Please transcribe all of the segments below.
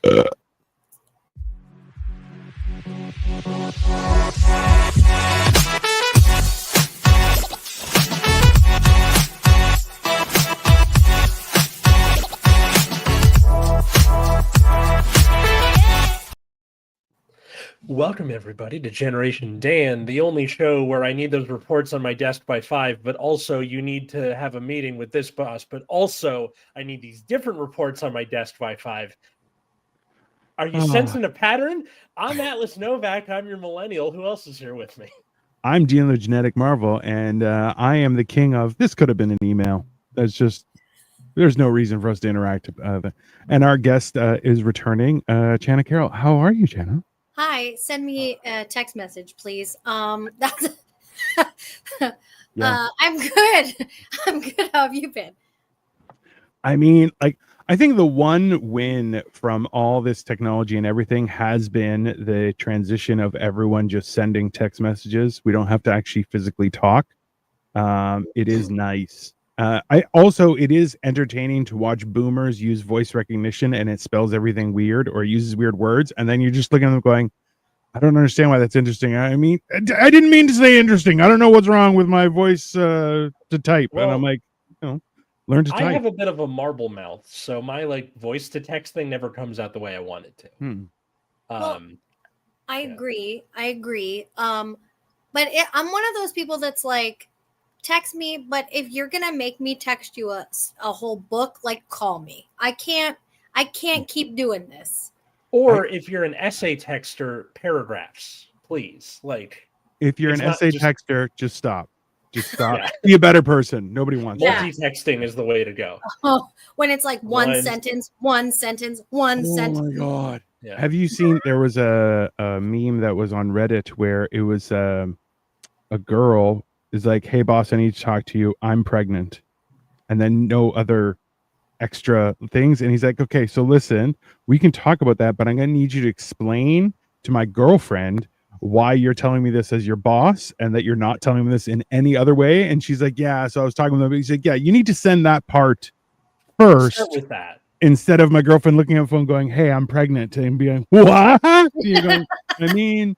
Welcome, everybody, to Generation Dan, the only show where I need those reports on my desk by 5, but also you need to have a meeting with this boss, but also I need these different reports on my desk by 5. Are you sensing a pattern? I'm Atlas Novak. I'm your millennial. Who else is here with me? I'm Dean the Genetic Marvel, and I am the king of this could have been an email. That's just, there's no reason for us to interact. And our guest is returning, Chana Carroll. How are you, Chana? Hi, send me a text message, please. That's Yeah. I'm good. I'm good. How have you been? I mean, like, I think the one win from all this technology and everything has been the transition of everyone just sending text messages. We don't have to actually physically talk. It is nice. It is entertaining to watch boomers use voice recognition and it spells everything weird or uses weird words. And then you're just looking at them going, I don't understand why that's interesting. I mean, I didn't mean to say interesting. I don't know what's wrong with my voice to type. Well, and I'm like, learn to type. I have a bit of a marble mouth, so my voice to text thing never comes out the way I want it to. I agree. But I'm one of those people that's like, text me, but if you're gonna make me text you a whole book, like, call me. I can't keep doing this. Or if you're an essay texter, paragraphs, please. Like, if you're an essay texter, just stop. Just stop. Yeah. Be a better person. Nobody wants that. Multitasking is the way to go. Oh, when it's like one sentence. Oh my God. Yeah. Have you seen, there was a meme that was on Reddit where it was a girl is like, hey boss, I need to talk to you. I'm pregnant. And then no other extra things. And he's like, okay, so listen, we can talk about that, but I'm going to need you to explain to my girlfriend why you're telling me this as your boss and that you're not telling me this in any other way. And she's like, yeah. So I was talking with him. He's like, yeah, you need to send that part first. Start with that. Instead of my girlfriend looking at the phone going, hey, I'm pregnant, and being, what? You're going, I mean,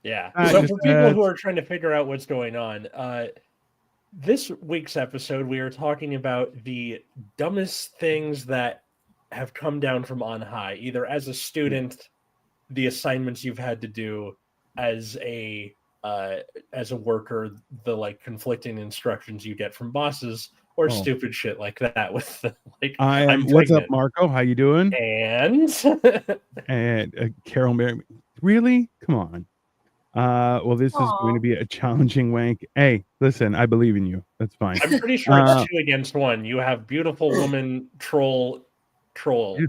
yeah. So for people who are trying to figure out what's going on, this week's episode, we are talking about the dumbest things that have come down from on high, either as a student, the assignments you've had to do, as a worker, the conflicting instructions you get from bosses, or stupid shit like that. With what's up, Marco? How you doing? And Carol Mary, really? Come on. Well, this is going to be a challenging wank. Hey, listen, I believe in you. That's fine. I'm pretty sure it's 2 against 1. You have beautiful woman troll. Yeah.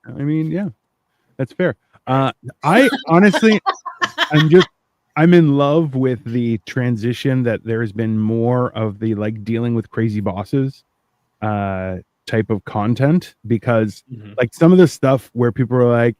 I mean, yeah, that's fair. I honestly, I'm in love with the transition that there's been more of the dealing with crazy bosses type of content, because some of the stuff where people are like,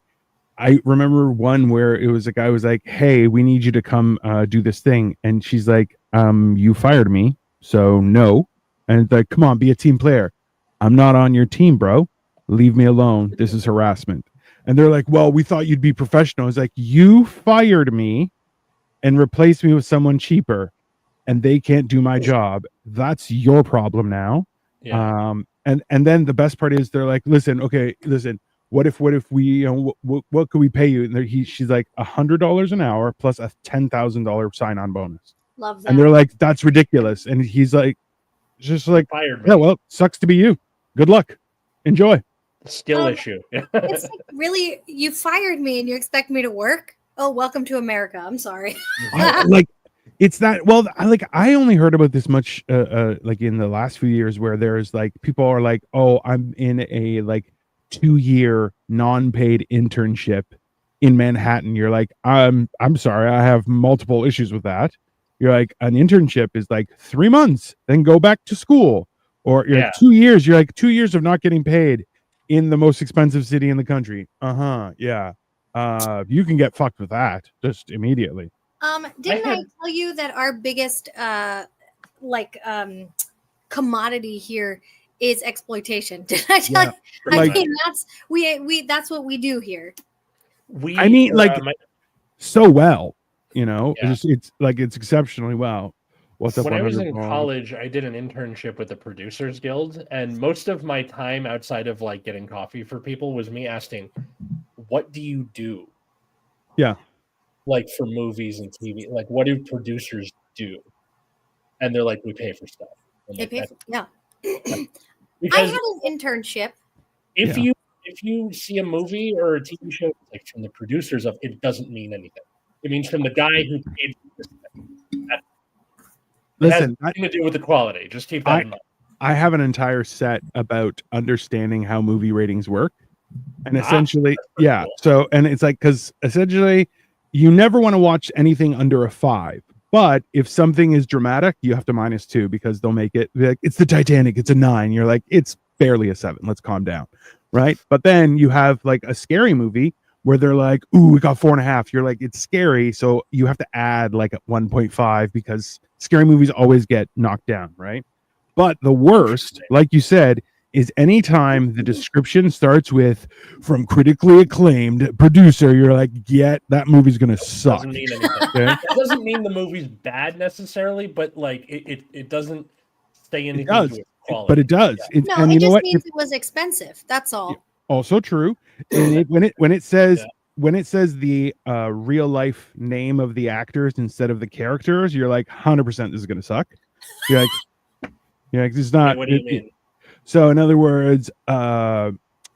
I remember one where it was a guy was like, hey, we need you to come do this thing. And she's like, you fired me, so no. And it's like, come on, be a team player. I'm not on your team, bro. Leave me alone. This is harassment. And they're like, well, we thought you'd be professional. It's like, you fired me and replaced me with someone cheaper, and they can't do my job. That's your problem now. Yeah. And then the best part is they're like, listen, what if we, what could we pay you? And she's like, $100 an hour plus a $10,000 sign-on bonus. Love that. And they're like, that's ridiculous. And he's like, just like, yeah, well, sucks to be you. Good luck. Enjoy. Skill issue. It's like, really, you fired me and you expect me to work? Oh, welcome to America. I'm sorry. It's that, well, I only heard about this much in the last few years, where there's people are like, oh, I'm in a 2-year non-paid internship in Manhattan. You're like, I'm sorry, I have multiple issues with that. You're like, an internship is 3 months, then go back to school. Or you're 2 years. You're like, 2 years of not getting paid in the most expensive city in the country. Yeah. You can get fucked with that just immediately. Didn't I tell you that our biggest commodity here is exploitation. Did I tell you? I mean, that's what we do here. So well, it's exceptionally well. What's up? When I was in college, I did an internship with the Producers Guild, and most of my time outside of like getting coffee for people was me asking, "What do you do?" Yeah, like for movies and TV, like what do producers do? And they're like, "We pay for stuff." They pay for, yeah. I had an internship. If you see a movie or a TV show like from the producers of, it doesn't mean anything. It means from the guy who paid for this thing. It has nothing to do with the quality. Just keep that in mind. I have an entire set about understanding how movie ratings work. And essentially, cool. So, and it's like, because essentially you never want to watch anything under a 5. But if something is dramatic, you have to -2 because they'll make it like, it's the Titanic, it's a 9. You're like, it's barely a 7. Let's calm down. Right. But then you have like a scary movie where they're like, ooh, we got 4.5. You're like, it's scary. So you have to add like a 1.5 because scary movies always get knocked down. Right. But the worst, like you said, is anytime the description starts with from critically acclaimed producer, you're like, yeah, that movie's going to suck. Doesn't mean anything. Okay? It doesn't mean the movie's bad necessarily, but like it doesn't say anything to its quality. But it does. Yeah. It just means it was expensive. That's all. Also true. And when it says the real life name of the actors instead of the characters, you're like 100% this is going to suck. You're like, it's not. What do you mean? So in other words,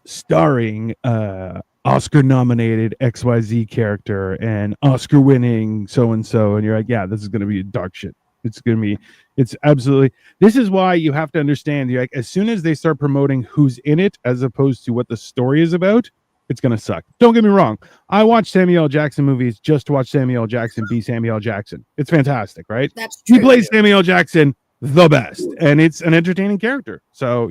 starring Oscar-nominated XYZ character and Oscar-winning so-and-so, and you're like, yeah, this is going to be dog shit. It's absolutely. This is why you have to understand. You're like, as soon as they start promoting who's in it as opposed to what the story is about, it's going to suck. Don't get me wrong. I watch Samuel L. Jackson movies just to watch Samuel L. Jackson be Samuel L. Jackson. It's fantastic, right? That's true. He plays Samuel L. Jackson the best, and it's an entertaining character. So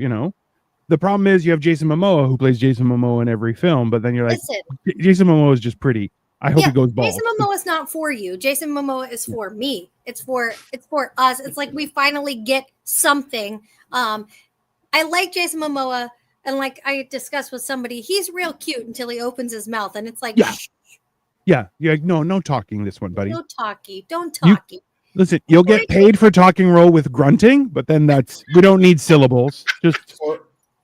the problem is you have Jason Momoa who plays Jason Momoa in every film, but then you're like, Jason Momoa is just pretty. I hope he goes bald. Jason Momoa is not for you. Jason Momoa is for me. It's for us. It's like we finally get something. I like Jason Momoa, and like I discussed with somebody, he's real cute until he opens his mouth, and it's like, yeah. You're like, no talking this one, buddy. No talkie. Don't talkie. Listen, you'll get paid for talking role with grunting, but then we don't need syllables. Just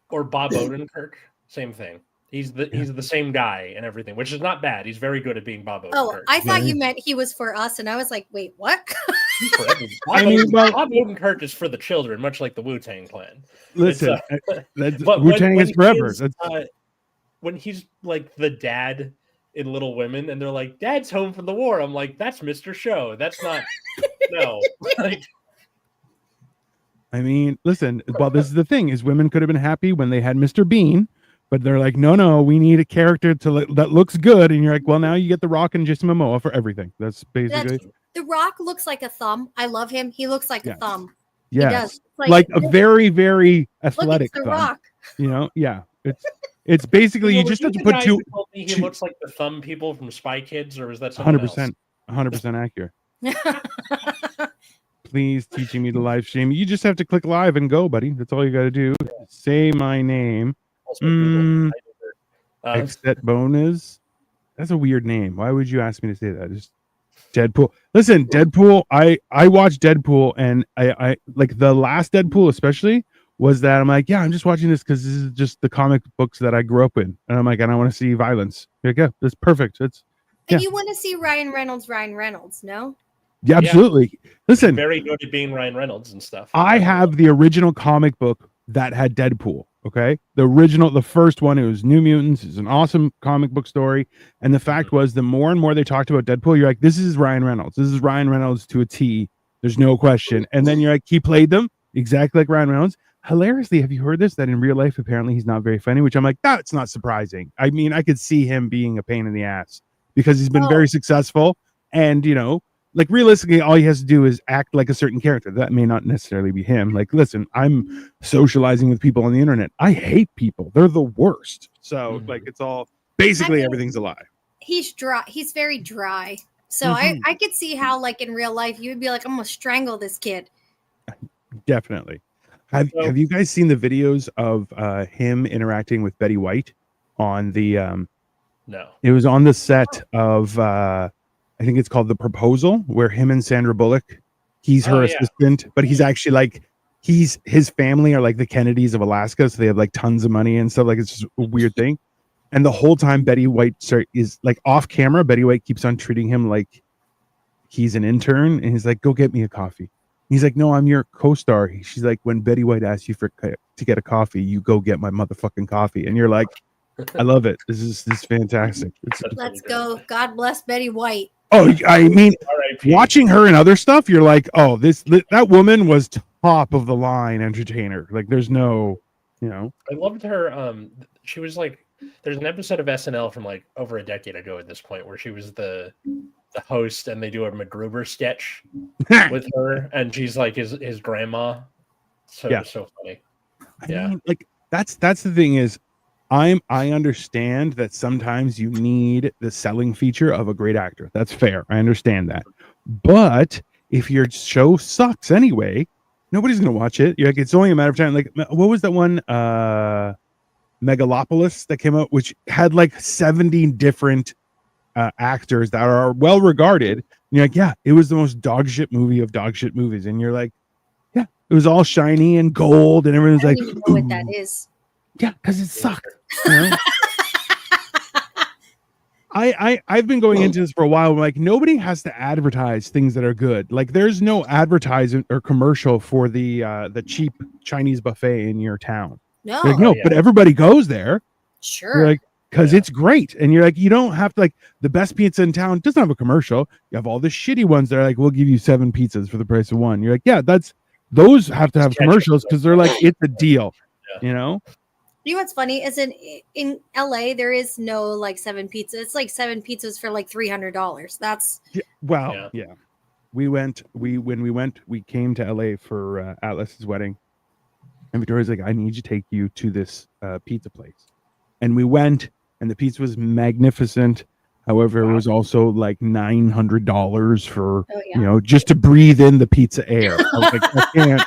or Bob Odenkirk, same thing. He's the same guy and everything, which is not bad. He's very good at being Bob Odenkirk. Oh, I thought you meant he was for us, and I was like, wait, what? Bob Odenkirk is for the children, much like the Wu-Tang Clan. Listen, Wu-Tang is forever. When he's like the dad in Little Women, and they're like, "Dad's home from the war." I'm like, "That's Mr. Show. That's not." No. I mean, listen. Well, this is the thing: is women could have been happy when they had Mr. Bean, but they're like, "No, we need a character that looks good." And you're like, "Well, now you get The Rock and Jason Momoa for everything." That's basically. The Rock looks like a thumb. I love him. He looks like a thumb. Yes. He does. Like a very, very athletic thumb. The Rock. Yeah. It's basically you just have to put two. He looks like the thumb people from Spy Kids, or is that 100%? 100% accurate. Please teaching me to live stream. You just have to click live and go, buddy. That's all you got to do. Yeah. Say my name. Exet bonus. That's a weird name. Why would you ask me to say that? Just Deadpool. Listen, Deadpool. I watched Deadpool, and I like the last Deadpool especially. Was that I'm like, yeah, I'm just watching this because this is just the comic books that I grew up in, and I'm like, I don't want to see violence. Like, yeah, that's perfect. And you want to see Ryan Reynolds, no? Yeah, absolutely. Yeah. Listen, very good at being Ryan Reynolds and stuff. I have the original comic book that had Deadpool. Okay, the first one. It was New Mutants. It's an awesome comic book story, and the fact was, the more and more they talked about Deadpool, you're like, this is Ryan Reynolds. This is Ryan Reynolds to a T. There's no question. And then you're like, he played them exactly like Ryan Reynolds. Hilariously, have you heard this? That in real life, apparently he's not very funny, which I'm like, that's not surprising. I mean, I could see him being a pain in the ass because he's been very successful. And, like realistically, all he has to do is act like a certain character. That may not necessarily be him. Like, listen, I'm socializing with people on the internet. I hate people. They're the worst. So like, it's all basically everything's a lie. He's dry. He's very dry. So I could see how like in real life, you would be like, I'm going to strangle this kid. Definitely. Have you guys seen the videos of him interacting with Betty White on the No. It was on the set of I think it's called The Proposal, where him and Sandra Bullock, he's her assistant, but he's actually like his family are like the Kennedys of Alaska, so they have like tons of money and stuff. Like it's just a weird thing. And the whole time Betty White is like off camera, Betty White keeps on treating him like he's an intern, and he's like, "Go get me a coffee." He's like, "No, I'm your co-star." She's like, "When Betty White asks you to get a coffee, you go get my motherfucking coffee." And you're like, "I love it. This is fantastic." Let's go. God bless Betty White. Oh, I mean, watching her and other stuff, you're like, "Oh, that woman was top of the line entertainer." Like, there's no, I loved her. She was like, there's an episode of SNL from like over a decade ago at this point where she was the host, and they do a MacGruber sketch with her, and she's like his grandma. So funny. I mean, like that's the thing is, I understand that sometimes you need the selling feature of a great actor. That's fair. I understand that. But if your show sucks anyway, nobody's gonna watch it. You're like, it's only a matter of time. Like, what was that one? Megalopolis that came out, which had like 70 different actors that are well regarded. And you're like, yeah, it was the most dog shit movie of dog shit movies. And you're like, yeah, it was all shiny and gold, and everyone's like, I don't even know what that is. Yeah, because it sucked. I've been going into this for a while. Like, nobody has to advertise things that are good. Like, there's no advertisement or commercial for the cheap Chinese buffet in your town. No, like, no, but everybody goes there. Sure. You're like, because it's great, and you're like, you don't have to, like, the best pizza in town doesn't have a commercial. You have all the shitty ones that are like, we'll give you 7 pizzas for the price of 1. You're like, yeah, those have to have commercials because they're like, it's a deal, You know what's funny is in LA there is no like 7 pizzas. It's like 7 pizzas for like $300. That's when we came to LA for Atlas's wedding, and Victoria's like, I need to take you to this pizza place, and we went, and the pizza was magnificent. However, it was also like $900 for just to breathe in the pizza air. I was like, I can't.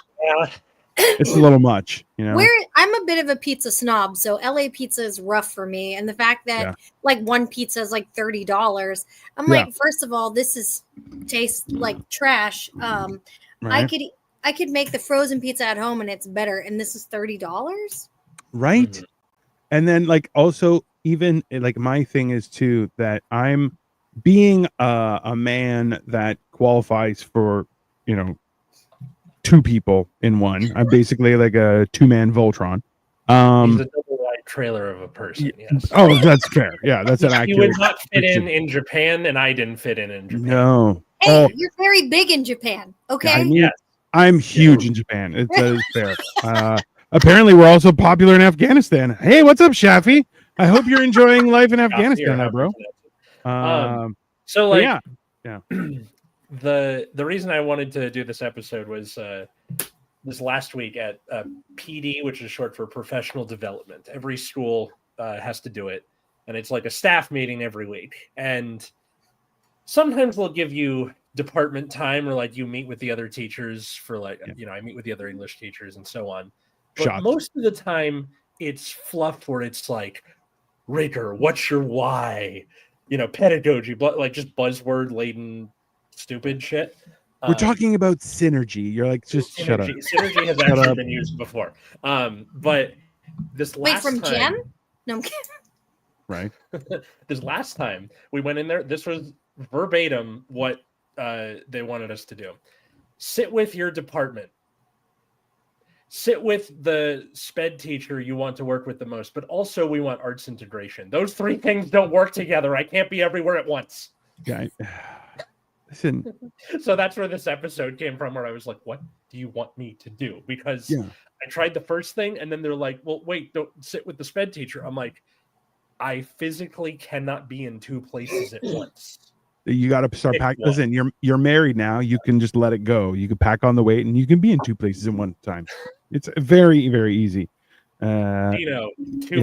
It's a little much, I'm a bit of a pizza snob, so LA pizza is rough for me. And the fact that like one pizza is like $30, I'm like, first of all, tastes like trash. Right. I could make the frozen pizza at home and it's better, and this is $30. Right. Mm-hmm. And then like also even like my thing is too that I'm being a man that qualifies for 2 people in one. I'm basically like a 2-man Voltron. He's a double wide trailer of a person. Yes. Oh, that's fair. Yeah, that's an accurate. You would not fit in Japan, and I didn't fit in Japan. No. Hey, you're very big in Japan. Okay. Yeah, I mean, I'm huge in Japan. That is fair. Apparently, we're also popular in Afghanistan. Hey, what's up, Shafi? I hope you're enjoying life in Afghanistan, now, bro. So, like, yeah. The reason I wanted to do this episode was this last week at PD, which is short for professional development. Every school has to do it, and it's like a staff meeting every week. And sometimes they'll give you department time, or like you meet with the other teachers for like I meet with the other English teachers and so on. But most of the time, it's fluff where it's like, Raker, what's your why? Pedagogy, but like just buzzword laden. Stupid shit. We're talking about synergy. You're like, just synergy. Shut up. Synergy has actually been used before. But this last time, Jen? No, I'm kidding. Right. This last time we went in there, this was verbatim what they wanted us to do. Sit with your department. Sit with the SPED teacher you want to work with the most, but also we want arts integration. Those 3 things don't work together. I can't be everywhere at once. Yeah. Listen. So that's where this episode came from, where I was like, what do you want me to do? Because I tried the first thing, and then they're like, well, wait, don't sit with the SPED teacher. I'm like, I physically cannot be in 2 places at once. You got to start packing. Listen, you're married now. You can just let it go. You can pack on the weight, and you can be in 2 places at one time. It's very, very easy. 2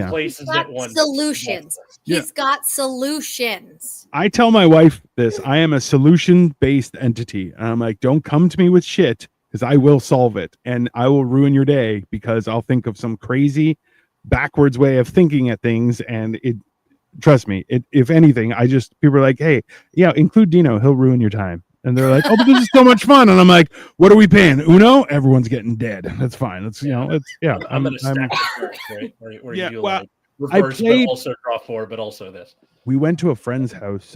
places at once. Solutions. He's got solutions. I tell my wife this. I am a solution-based entity. And I'm like, don't come to me with shit. because I will solve it, and I will ruin your day because I'll think of some crazy backwards way of thinking at things, and it. Trust me, if anything, people are like, hey, yeah, include Dino, he'll ruin your time. And they're like, oh, but this is so much fun. And I'm like, what are we paying? Uno? Everyone's getting dead. That's fine. Let's, I'm gonna stack the cards, right? Where yeah, you well, reverse, but also draw 4, but also this. We went to a friend's house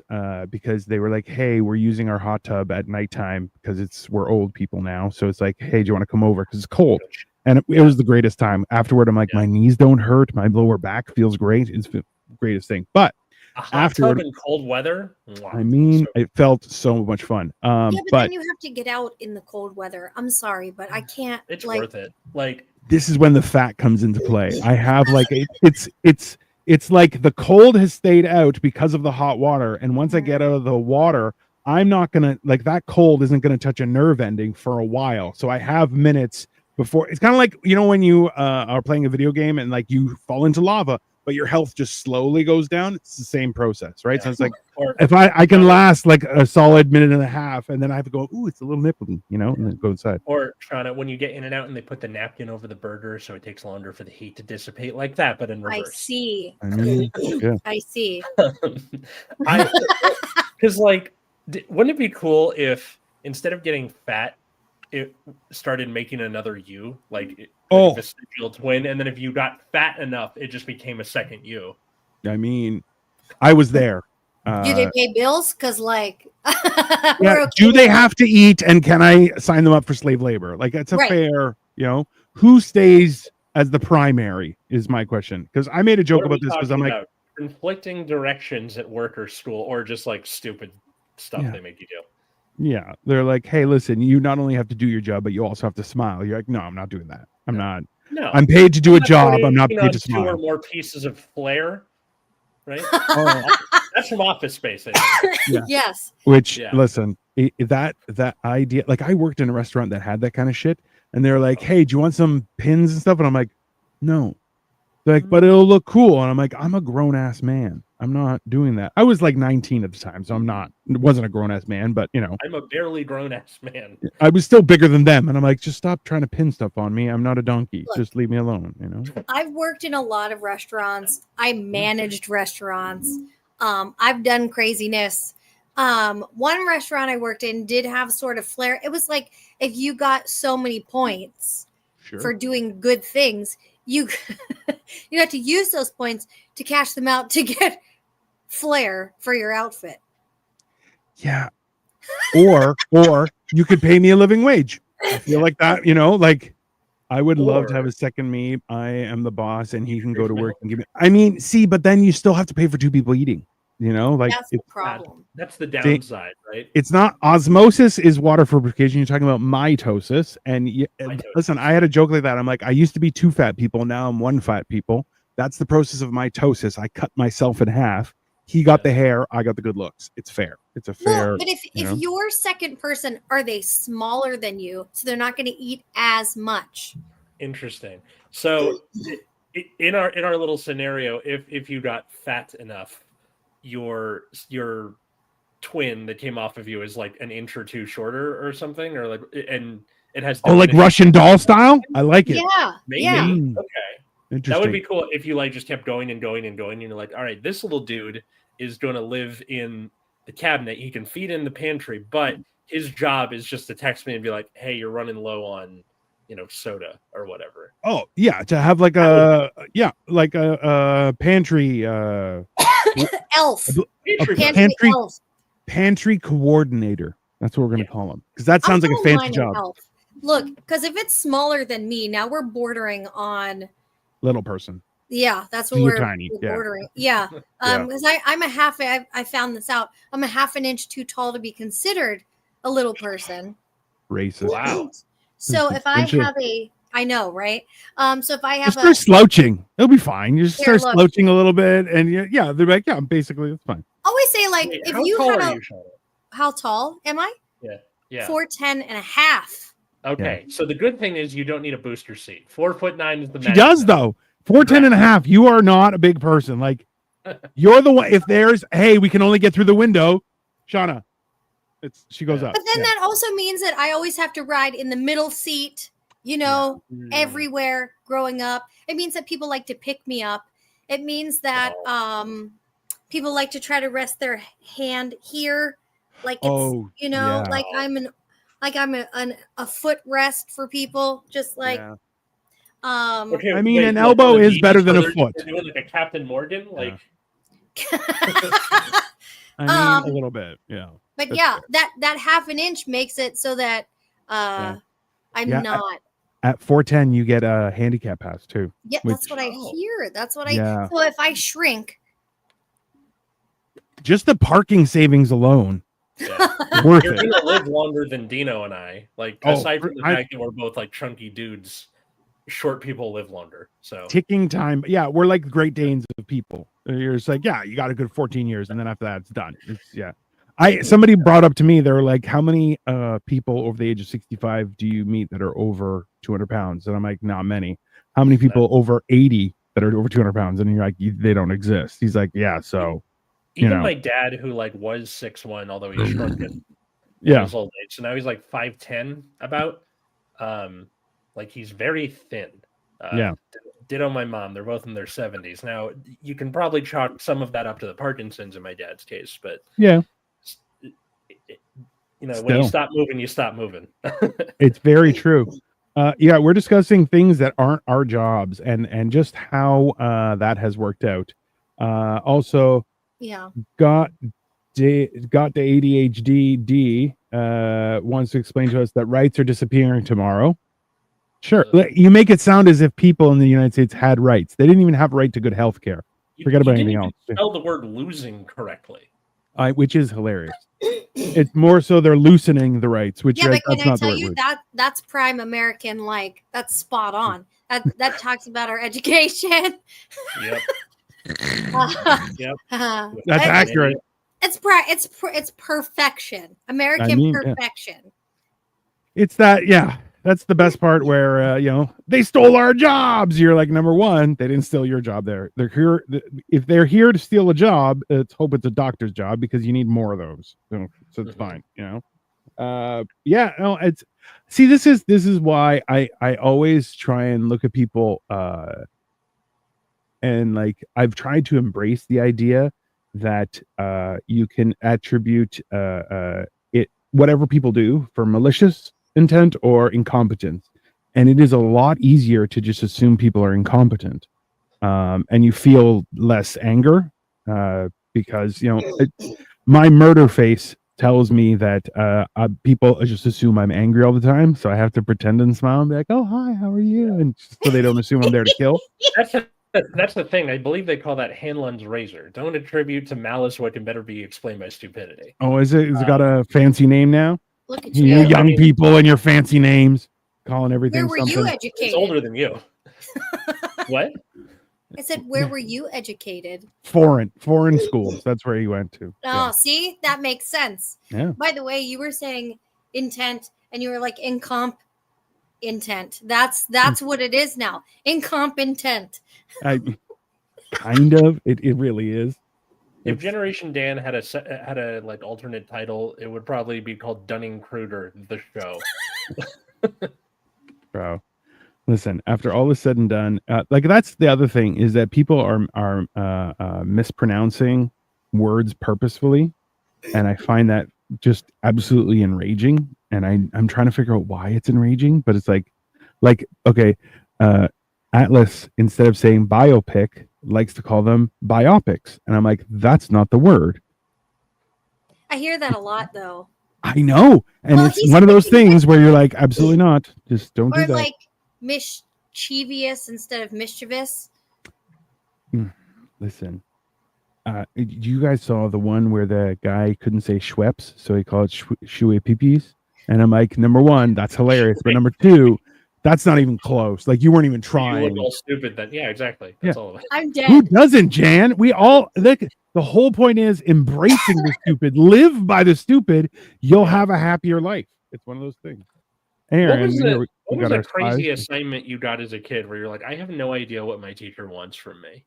because they were like, hey, we're using our hot tub at nighttime because we're old people now. So it's like, hey, do you want to come over? Because it's cold. And it was the greatest time. Afterward, I'm like, my knees don't hurt. My lower back feels great. It's the greatest thing. But a hot tub in cold weather. I mean, it felt so much fun. But then you have to get out in the cold weather. I'm sorry, but I can't. It's worth it. Like, this is when the fat comes into play. I have like it's like the cold has stayed out because of the hot water, and once I get out of the water, I'm not gonna like that cold isn't gonna touch a nerve ending for a while. So I have minutes before. It's kind of like, when you are playing a video game and like you fall into lava, but your health just slowly goes down. It's the same process, right? So it's like, if I can last like a solid minute and a half, and then I have to go, ooh, it's a little nipply, and then go inside. Or Chana, when you get in and out and they put the napkin over the burger, so it takes longer for the heat to dissipate, like that, but in reverse. I see. I see. Because wouldn't it be cool if instead of getting fat, it started making another you, like a vestigial twin, and then if you got fat enough, it just became a second you. I mean, I was there. Do they pay bills? Because do they have to eat, and can I sign them up for slave labor? Like, it's a fair, who stays as the primary is my question. Because I made a joke about this because I'm like, conflicting directions at work or school, or just like stupid stuff they make you do. Yeah, they're like, hey, listen, you not only have to do your job, but you also have to smile. You're like, no, I'm not doing that. I'm not. No, I'm paid to do a job. I'm not paid to smile. 2 or more pieces of flair, right? That's from Office Space. Yes. Which, listen, that idea, like I worked in a restaurant that had that kind of shit, and they're like, hey, do you want some pins and stuff? And I'm like, no. They're like, but it'll look cool. And I'm like, I'm a grown ass man. I'm not doing that. I was like 19 at the time, so wasn't a grown ass man, but I'm a barely grown ass man. I was still bigger than them, and I'm like, just stop trying to pin stuff on me. I'm not a donkey. Look, just leave me alone. I've worked in a lot of restaurants. I managed restaurants. I've done craziness. One restaurant I worked in did have sort of flair. It was like if you got so many points for doing good things, you have to use those points to cash them out to get flair for your outfit. Yeah. Or you could pay me a living wage. I feel like that, like I would love to have a second me. I am the boss and he can go to work and give me. I mean, see, but then you still have to pay for 2 people eating, like that's the problem. That's the downside, right? It's not osmosis is water purification. You're talking about mitosis. And listen, I had a joke like that. I'm like, I used to be 2 fat people. Now I'm 1 fat people. That's the process of mitosis. I cut myself in half. He got the hair. I got the good looks. It's fair. It's a fair. No, but if your second person, are they smaller than you, so they're not going to eat as much? Interesting. So in our little scenario, if you got fat enough, your twin that came off of you is like an inch or 2 shorter or something, or and it has like Russian doll style. I like it. Yeah. Maybe. Yeah. Okay. That would be cool if you just kept going and going and going. And you're like, all right, this little dude is going to live in the cabinet. He can feed in the pantry, but his job is just to text me and be like, hey, you're running low on, soda or whatever. Oh yeah. To have like a pantry, elf. Pantry coordinator. That's what we're going to call him. Because that sounds like a fancy job. Elf. Look, because if it's smaller than me, now we're bordering on little person. Yeah, that's what we're tiny. bordering. Yeah. Because I'm a half. I found this out. I'm a half an inch too tall to be considered a little person. Racist. Wow. So if I have I know, right? So if I have start slouching, it'll be fine. You just start slouching a little bit, and they're like, basically it's fine. Always say like, wait, if you had you, how tall am I? Yeah. 4'10" and a half. Okay, so the good thing is you don't need a booster seat. 4'9" is the max. She does though. 4'10" and a half. You are not a big person. Like you're the one. If there's, hey, we can only get through the window, Chana. She goes up. But then that also means that I always have to ride in the middle seat, everywhere growing up. It means that people like to pick me up. It means that people like to try to rest their hand here, like it's like I'm a footrest for people, just like. Yeah. Okay, I mean, an elbow is better than a foot. Doing like a Captain Morgan, like. I mean, a little bit, yeah. But that half an inch makes it so that I'm not. At 410, you get a handicap pass too. Yeah, that's what I hear. That's what Yeah. So if I shrink, just the parking savings alone, worth You're gonna live longer than Dino and I. Like, aside from the fact that we're both like chunky dudes, short people live longer. So ticking time. Yeah, we're like Great Danes of people. You're just like, you got a good 14 years, and then after that, it's done. Somebody brought up to me, they were like, how many people over the age of 65 do you meet that are over 200 pounds? And I'm like, not many. How many people over 80 that are over 200 pounds? And you're like, they don't exist. He's like, yeah, so even my dad, who like was 6'1", although he shrunk it in his old age, so now he's like 5'10", about like he's very thin. Ditto my mom. They're both in their 70s. Now you can probably chalk some of that up to the Parkinson's in my dad's case, but when you stop moving, you stop moving. It's very true. We're discussing things that aren't our jobs and just how that has worked out. Also, got the ADHD wants to explain to us that rights are disappearing tomorrow. Sure, you make it sound as if people in the United States had rights. They didn't even have right to good health care. Forget about anything else. Spell the word "losing" correctly, which is hilarious. It's more so they're loosening the rights, which but can I tell you that's prime American, like that's spot on. That talks about our education. Yep. That's accurate. It's perfection. American perfection. Yeah. It's that, that's the best part where they stole our jobs. You're like, number one, they didn't steal your job there. They're here. If they're here to steal a job, let's hope it's a doctor's job because you need more of those. So it's fine, it's this is why I always try and look at people and like I've tried to embrace the idea that you can attribute it whatever people do for malicious intent or incompetence, and it is a lot easier to just assume people are incompetent, and you feel less anger because my murder face tells me that people just assume I'm angry all the time, so I have to pretend and smile and be like, oh hi, how are you, and so they don't assume I'm there to kill. That's the thing. I believe they call that Hanlon's razor. Don't attribute to malice what can better be explained by stupidity. Oh, is it got a fancy name now? Look at you young people and your fancy names, calling everything. Where were you educated? It's older than you. What? I said, where were you educated? Foreign schools. That's where he went to. Oh, see, that makes sense. Yeah. By the way, you were saying intent, and you were like incomp intent. That's what it is now. Incompetent. Kind of. It really is. If Generation Dan had a like alternate title, it would probably be called Dunning-Kruger, the show. Bro, listen. After all is said and done, like that's the other thing is that people are mispronouncing words purposefully, and I find that just absolutely enraging. And I'm trying to figure out why it's enraging, but it's like okay, Atlas, instead of saying biopic, likes to call them biopics, and I'm like, that's not the word. I hear that a lot, though. I know, and it's one of those things where you're like, absolutely not. Just don't do that. Or like mischievous instead of mischievous. Listen, you guys saw the one where the guy couldn't say Schweppes, so he called it Shuey Pipis, and I'm like, number one, that's hilarious, but number two, that's not even close. Like you weren't even trying. You look all stupid. Then yeah, exactly. That's all of it. I'm dead. Who doesn't, Jan? We all look. The whole point is embracing the stupid. Live by the stupid. You'll have a happier life. It's one of those things. Aaron, what was the crazy assignment you got as a kid where you're like, I have no idea what my teacher wants from me?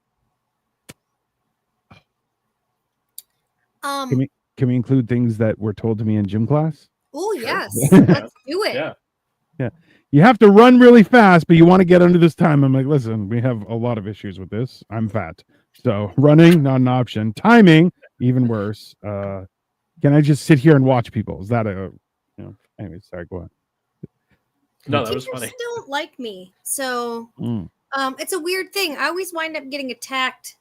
can we include things that were told to me in gym class? Oh yes, let's do it. Yeah. You have to run really fast, but you want to get under this time. I'm like, listen, we have a lot of issues with this. I'm fat, so running not an option. Timing even worse. Can I just sit here and watch people? Is that anyway, sorry, go on. No, that was funny. Teachers don't like me, so it's a weird thing. I always wind up getting attacked,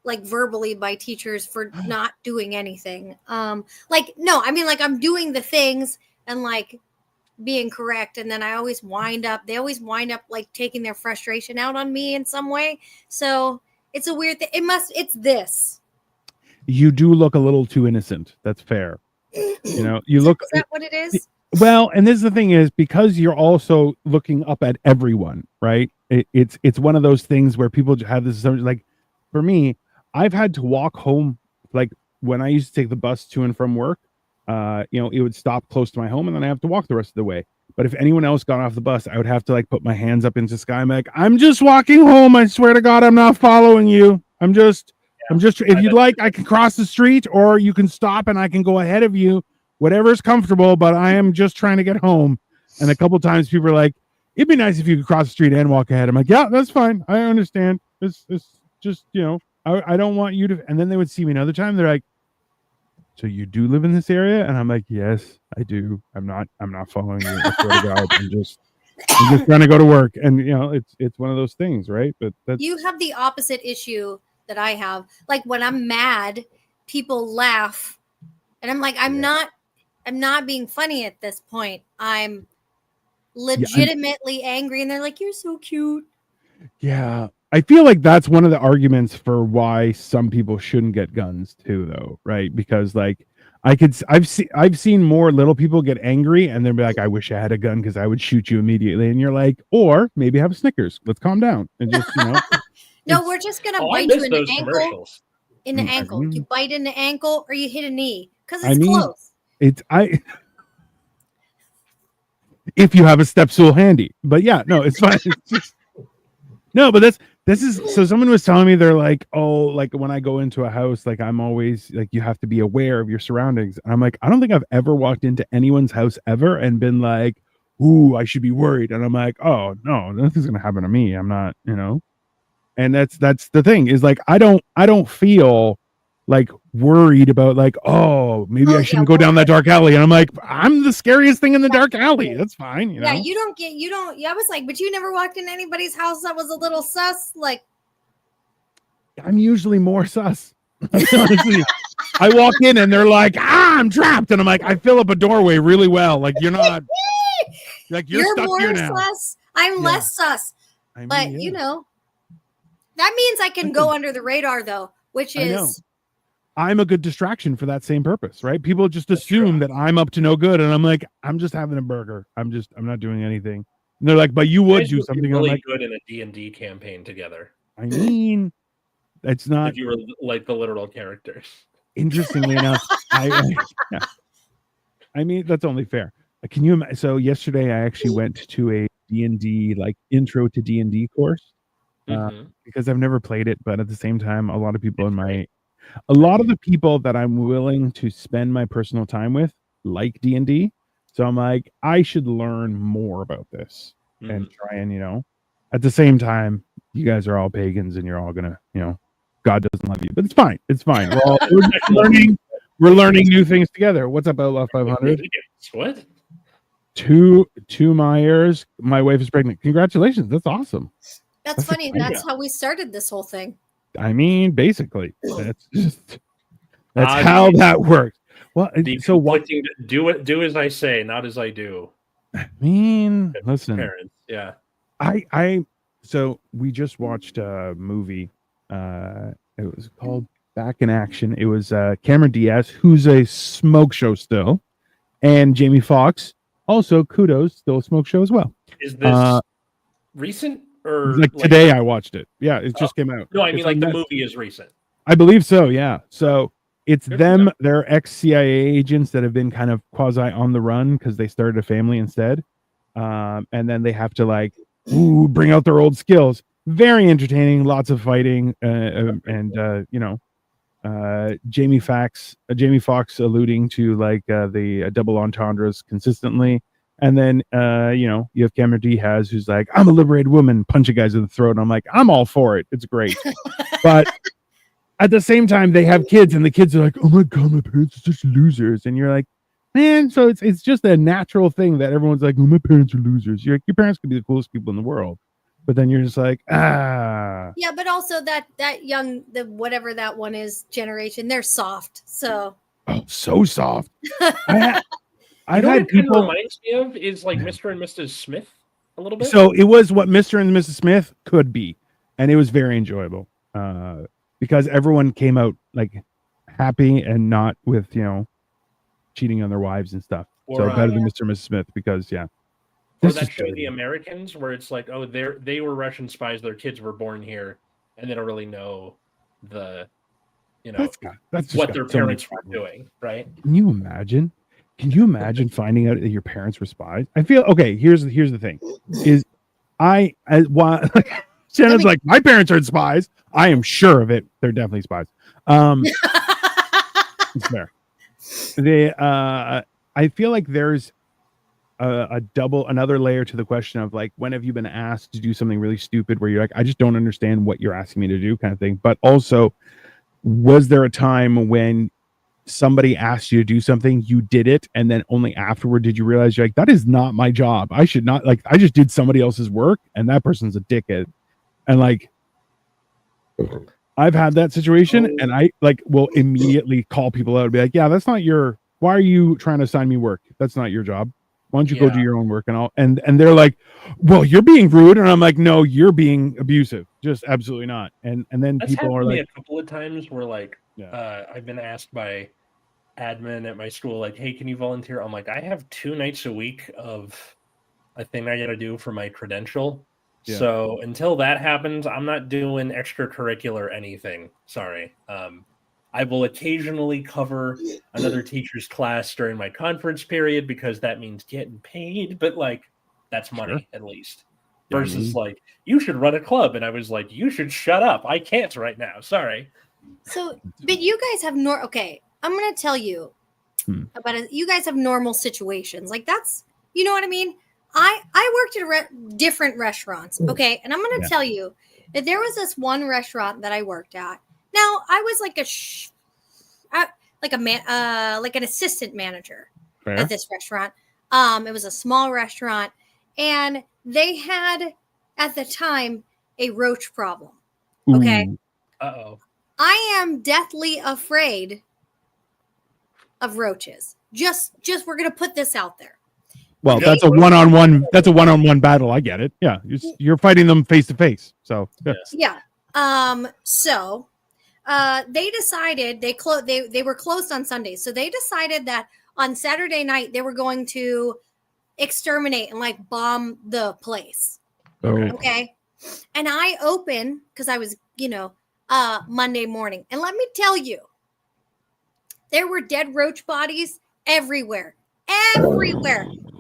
like verbally, by teachers for not doing anything. Like I'm doing the things and like being correct, and then they always wind up like taking their frustration out on me in some way. So it's a weird thing. It's this. You do look a little too innocent. That's fair. You look. Is that what it is? Well, and this is the thing is because you're also looking up at everyone, right? It's one of those things where people have this assumption. Like for me, I've had to walk home. Like when I used to take the bus to and from work, it would stop close to my home, and then I have to walk the rest of the way. But if anyone else got off the bus, I would have to like put my hands up into the sky. I'm like, I'm just walking home. I swear to God, I'm not following you. I'm just. If you'd like, I can cross the street, or you can stop, and I can go ahead of you. Whatever's comfortable, but I am just trying to get home. And a couple times people are like, it'd be nice if you could cross the street and walk ahead. I'm like, yeah, that's fine. I understand. It's just, I don't want you to. And then they would see me another time. They're like, so you do live in this area? And I'm like, yes, I do. I'm not following you. I swear to God, I'm just trying to go to work. And it's one of those things, right? But you have the opposite issue that I have. Like when I'm mad, people laugh. And I'm like, I'm not being funny at this point. I'm legitimately angry, and they're like, "You're so cute." Yeah, I feel like that's one of the arguments for why some people shouldn't get guns too, though, right? Because like I've seen more little people get angry, and they'll be like, "I wish I had a gun because I would shoot you immediately," and you're like, or maybe have a Snickers. Let's calm down and just No, we're just gonna bite you in the ankle. Commercials. In the ankle, you bite in the ankle, or you hit a knee because it's close. If you have a step stool handy, but yeah, no, it's fine. It's just, no, but this is so someone was telling me they're like, oh, like when I go into a house, like I'm always like, you have to be aware of your surroundings. And I'm like, I don't think I've ever walked into anyone's house ever and been like, ooh, I should be worried. And I'm like, oh no, nothing's gonna happen to me. I'm not, and that's the thing is like, I don't feel like worried about like, oh, maybe I shouldn't go down that dark alley. And I'm like, I'm the scariest thing in the dark alley. That's fine. Yeah, I was like, but you never walked in anybody's house that was a little sus. Like, I'm usually more sus. Honestly, I walk in and they're like, I'm trapped. And I'm like, I fill up a doorway really well. Like you're not like you're stuck more here now. Sus. I'm less sus. I mean, but that means I can go under the radar though, which is I'm a good distraction for that same purpose, right? People just assume that I'm up to no good, and I'm like, I'm just having a burger. I'm not doing anything. And they're like, but you would do something. Really like, good in a D&D campaign together. I mean, it's not. If you were like the literal characters. Interestingly enough, I mean that's only fair. Can you imagine? So yesterday I actually went to a D&D like intro to D&D course because I've never played it, but at the same time, a lot of the people that I'm willing to spend my personal time with like D&D. So I'm like, I should learn more about this and try and, at the same time, you guys are all pagans and you're all going to, God doesn't love you, but it's fine. It's fine. We're learning new things together. What's up, Outlaw 500? What? 2 Myers. My wife is pregnant. Congratulations. That's awesome. That's funny. That's how we started this whole thing. I mean, basically, that's how that works. Well, so what? Do as I say, not as I do. I mean, listen, parents. Yeah, so we just watched a movie. It was called Back in Action. It was Cameron Diaz, who's a smoke show still, and Jamie Foxx, also kudos, still a smoke show as well. Is this recent? Or like today I watched it. Yeah, it just came out. No, I mean like the movie is recent. I believe so, yeah. So it's them, they're ex-CIA agents that have been kind of quasi on the run because they started a family instead. And then they have to like bring out their old skills. Very entertaining, lots of fighting, and Jamie Foxx alluding to like the double entendres consistently. And then, you have Cameron Diaz who's like, I'm a liberated woman, punching guys in the throat. And I'm like, I'm all for it. It's great. But at the same time, they have kids and the kids are like, oh my God, my parents are such losers. And you're like, man, so it's just a natural thing that everyone's like, oh, my parents are losers. You're like, your parents could be the coolest people in the world. But then you're just like, Yeah, but also that young, the whatever that one is generation, they're soft. So so soft. I've had people reminds me of is like Mr. and Mrs. Smith a little bit. So it was what Mr. and Mrs. Smith could be, and it was very enjoyable because everyone came out like happy and not with cheating on their wives and stuff. So better than Mr. and Mrs. Smith because or that show The Americans where it's like, oh, they were Russian spies, their kids were born here, and they don't really know the that's what their parents were doing, right? Can you imagine finding out that your parents were spies? I feel okay. Here's the thing: is Chana's like, my parents aren't spies. I am sure of it. They're definitely spies. It's fair. I feel like there's another layer to the question of like, when have you been asked to do something really stupid where you're like, I just don't understand what you're asking me to do, kind of thing. But also, was there a time when somebody asked you to do something, you did it, and then only afterward did you realize you're like, that is not my job. I should not, like, I just did somebody else's work and that person's a dickhead. And like, I've had that situation and I like will immediately call people out and be like, yeah, that's not why are you trying to assign me work? That's not your job. Why don't you go do your own work and they're like, well, you're being rude. And I'm like, no, you're being abusive. Just absolutely not. And then that's people are like, a couple of times where like, I've been asked by admin at my school, like, hey, can you volunteer? I'm like, I have 2 nights a week of a thing I got to do for my credential. Yeah. So until that happens, I'm not doing extracurricular anything. Sorry. I will occasionally cover another teacher's class during my conference period because that means getting paid, but like that's money at least. Versus like, you should run a club. And I was like, you should shut up. I can't right now. Sorry. So, but you guys have okay. I'm going to tell you about it. You guys have normal situations. Like that's, you know what I mean? I worked at different restaurants. Okay. And I'm going to tell you that there was this one restaurant that I worked at. Now I was like like an assistant manager at this restaurant. It was a small restaurant and they had at the time a roach problem. Okay. Uh-oh. I am deathly afraid of roaches. Just we're gonna put this out there. Well, that's a one-on-one. That's a one-on-one battle. I get it. Yeah, you're fighting them face to face. So yeah. So they decided they were closed on Sundays. So they decided that on Saturday night they were going to exterminate and like bomb the place. Okay. And I open because I was Monday morning, and let me tell you, there were dead roach bodies everywhere.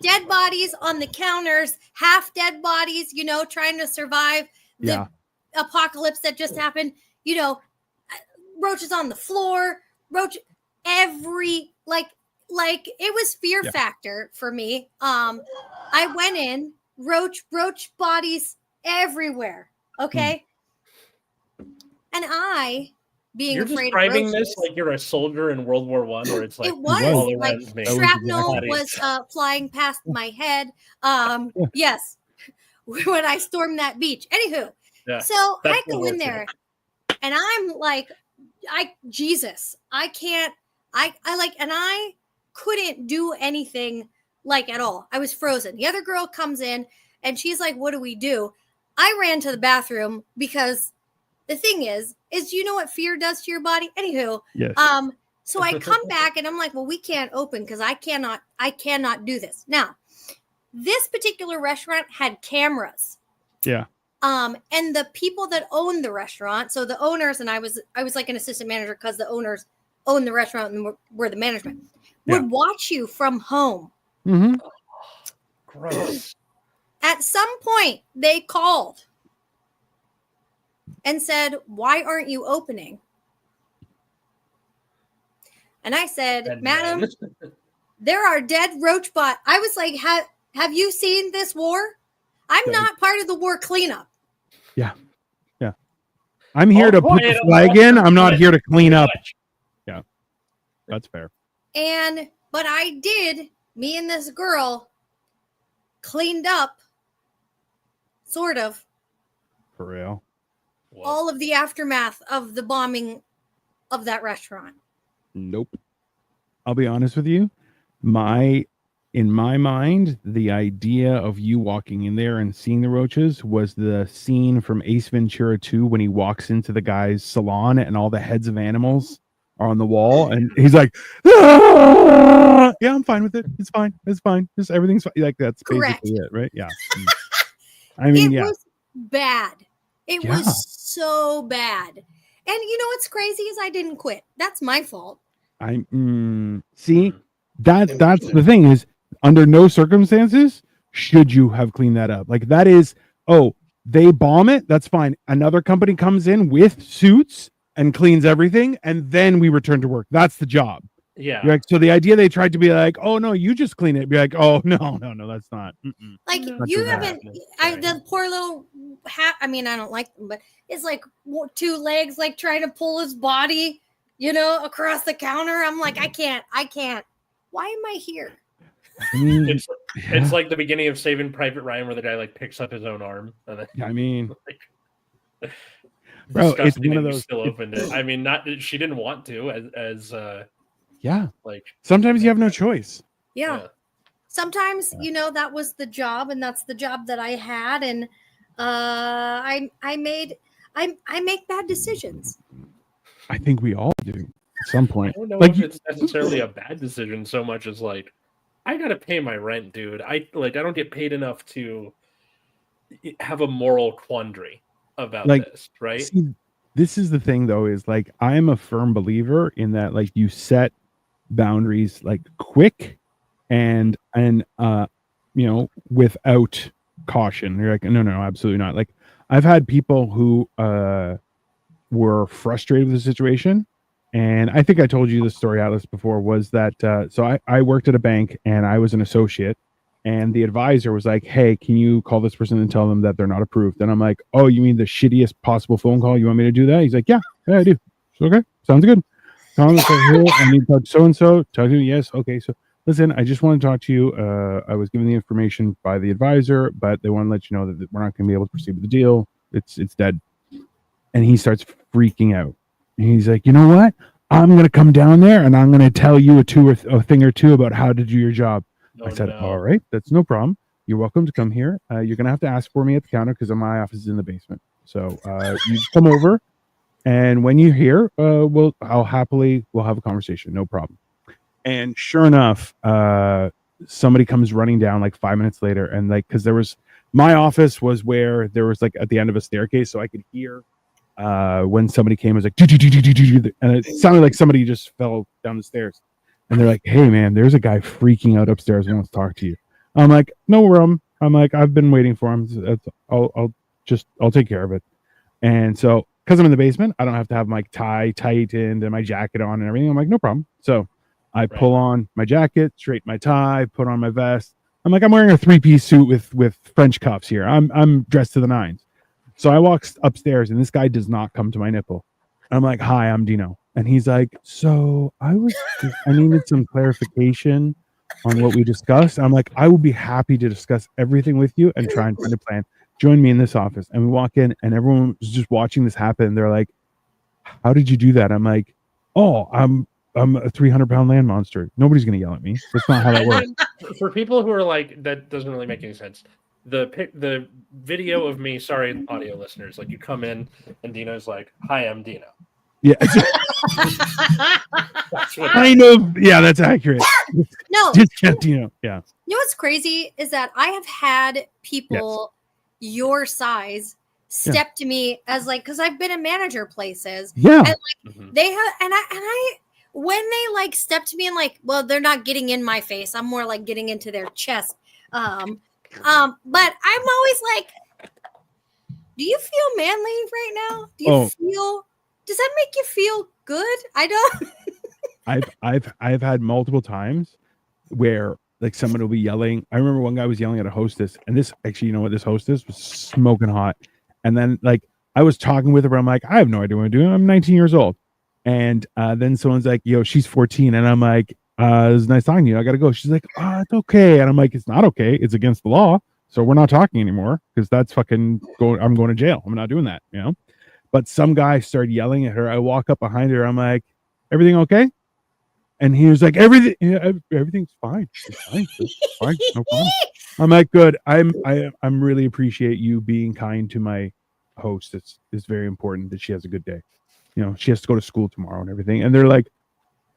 Dead bodies on the counters, half dead bodies, trying to survive the apocalypse that just happened. Roaches on the floor, like it was fear factor for me. I went in, roach bodies everywhere. Okay. And I, being you're afraid describing of roaches, this like you're a soldier in World War I, where it's like it was like shrapnel was flying past my head. Yes, when I stormed that beach. Anywho, so I go in there, and I'm like, Jesus, I can't, I and I couldn't do anything like at all. I was frozen. The other girl comes in, and she's like, "What do we do?" I ran to the bathroom because. The thing is you know what fear does to your body? Anywho, yes. So I come back and I'm like, well, we can't open because I cannot do this. Now, this particular restaurant had cameras. Yeah. And the people that owned the restaurant, so the owners, and I was like an assistant manager because the owners owned the restaurant and were the management, would watch you from home. Mm-hmm. Gross. At some point, they called and said, why aren't you opening? And I said, And madam, then- there are dead roach bot. I was like, have you seen this war? I'm Yeah. not part of the war cleanup. Yeah. I'm here to put the quiet, flag in. I'm not here to clean up. much. Yeah. That's fair. But I did, me and this girl cleaned up, sort of, For real. all of the aftermath of the bombing of that restaurant. Nope. I'll be honest with you. In my mind, the idea of you walking in there and seeing the roaches was the scene from Ace Ventura 2 when he walks into the guy's salon and all the heads of animals are on the wall and he's like, "Ah!" Yeah, I'm fine with it. It's fine. It's fine. Just everything's fine. Like that's Correct. basically it, right? Yeah. I mean, It was bad. It Yeah. was so bad. And you know what's crazy is I didn't quit. That's my fault. See, that's the thing is under no circumstances should you have cleaned that up. Like that is, they bomb it, that's fine. Another company comes in with suits and cleans everything, and then we return to work. That's the job. Yeah. You're like, so the idea they tried to be like, oh no, you just clean it. Be like, oh no, that's not. Like No, you not haven't. The poor little hat. I mean, I don't like them, but it's like two legs, like trying to pull his body, across the counter. I'm like, I can't. Why am I here? It's like the beginning of Saving Private Ryan where the guy like picks up his own arm. And then, I mean, like, bro, it's disgusting one of that you those. still opened it. I mean, she didn't want to as Yeah. like Sometimes you have no choice. Yeah. Sometimes that was the job, and that's the job that I had, and I make bad decisions. I think we all do at some point. I don't know Like if it's necessarily a bad decision so much as like I gotta pay my rent, dude. I don't get paid enough to have a moral quandary about this, right? See, this is the thing though, is like I am a firm believer in that like you set boundaries like quick and without caution. You're like, no, absolutely not. Like I've had people who were frustrated with the situation. And I think I told you the story, Atlas, before, was that so I worked at a bank and I was an associate, and the advisor was like, hey, can you call this person and tell them that they're not approved? And I'm like, oh, you mean the shittiest possible phone call? You want me to do that? He's like, yeah, I do. So, okay, sounds good. Tell them I need to talk to so-and-so. Talk to you. Yes. Okay. So listen, I just want to talk to you. I was given the information by the advisor, but they want to let you know that we're not going to be able to proceed with the deal. It's dead. And he starts freaking out. And he's like, you know what? I'm going to come down there and I'm going to tell you a thing or two about how to do your job. I said, all right, that's no problem. You're welcome to come here. You're going to have to ask for me at the counter because my office is in the basement. So you just come over. And when you're here, we'll have a conversation. No problem. And sure enough, somebody comes running down like 5 minutes later. And like, because my office was where there was like at the end of a staircase. So I could hear when somebody came, it was like, and it sounded like somebody just fell down the stairs. And they're like, hey man, there's a guy freaking out upstairs and wants to talk to you. I'm like, no problem. I'm like, I've been waiting for him. I'll take care of it. And so, because I'm in the basement, I don't have to have my tie tightened and my jacket on and everything. I'm like, no problem. So I pull on my jacket, straighten my tie, put on my vest. I'm like, I'm wearing a 3-piece suit with French cuffs here. I'm dressed to the nines. So I walk upstairs and this guy does not come to my nipple. I'm like, hi, I'm Dino. And he's like, so I needed some clarification on what we discussed. I'm like, I would be happy to discuss everything with you and try and find a plan. Join me in this office. And we walk in and everyone was just watching this happen. They're like, how did you do that? I'm like, oh, I'm a 300-pound land monster. Nobody's going to yell at me. That's not how that works. For people who are like, that doesn't really make any sense. The video of me, sorry, audio listeners, like you come in and Dino's like, hi, I'm Dino. Yeah. That's what kind of. Yeah, that's accurate. No. Dino. Yeah. You know what's crazy is that I have had people your size step to me as like, because I've been a manager places. Yeah. And like they have, and I when they like step to me and like, well, they're not getting in my face. I'm more like getting into their chest. But I'm always like, do you feel manly right now? Do you feel? Does that make you feel good? I don't. I've had multiple times where like someone will be yelling. I remember one guy was yelling at a hostess, and this actually, you know what, this hostess was smoking hot. And then like I was talking with her, but I'm like, I have no idea what I'm doing. I'm 19 years old. And then someone's like, yo, she's 14. And I'm like, it was nice talking to you. I gotta go. She's like, it's okay. And I'm like, it's not okay. It's against the law. So we're not talking anymore because that's fucking going. I'm going to jail. I'm not doing that, you know. But some guy started yelling at her. I walk up behind her. I'm like, everything okay? And he was like, everything, yeah, everything's fine. It's fine. It's fine. No problem. I'm like, good. I'm really appreciate you being kind to my host. It's very important that she has a good day. You know, she has to go to school tomorrow and everything. And they're like,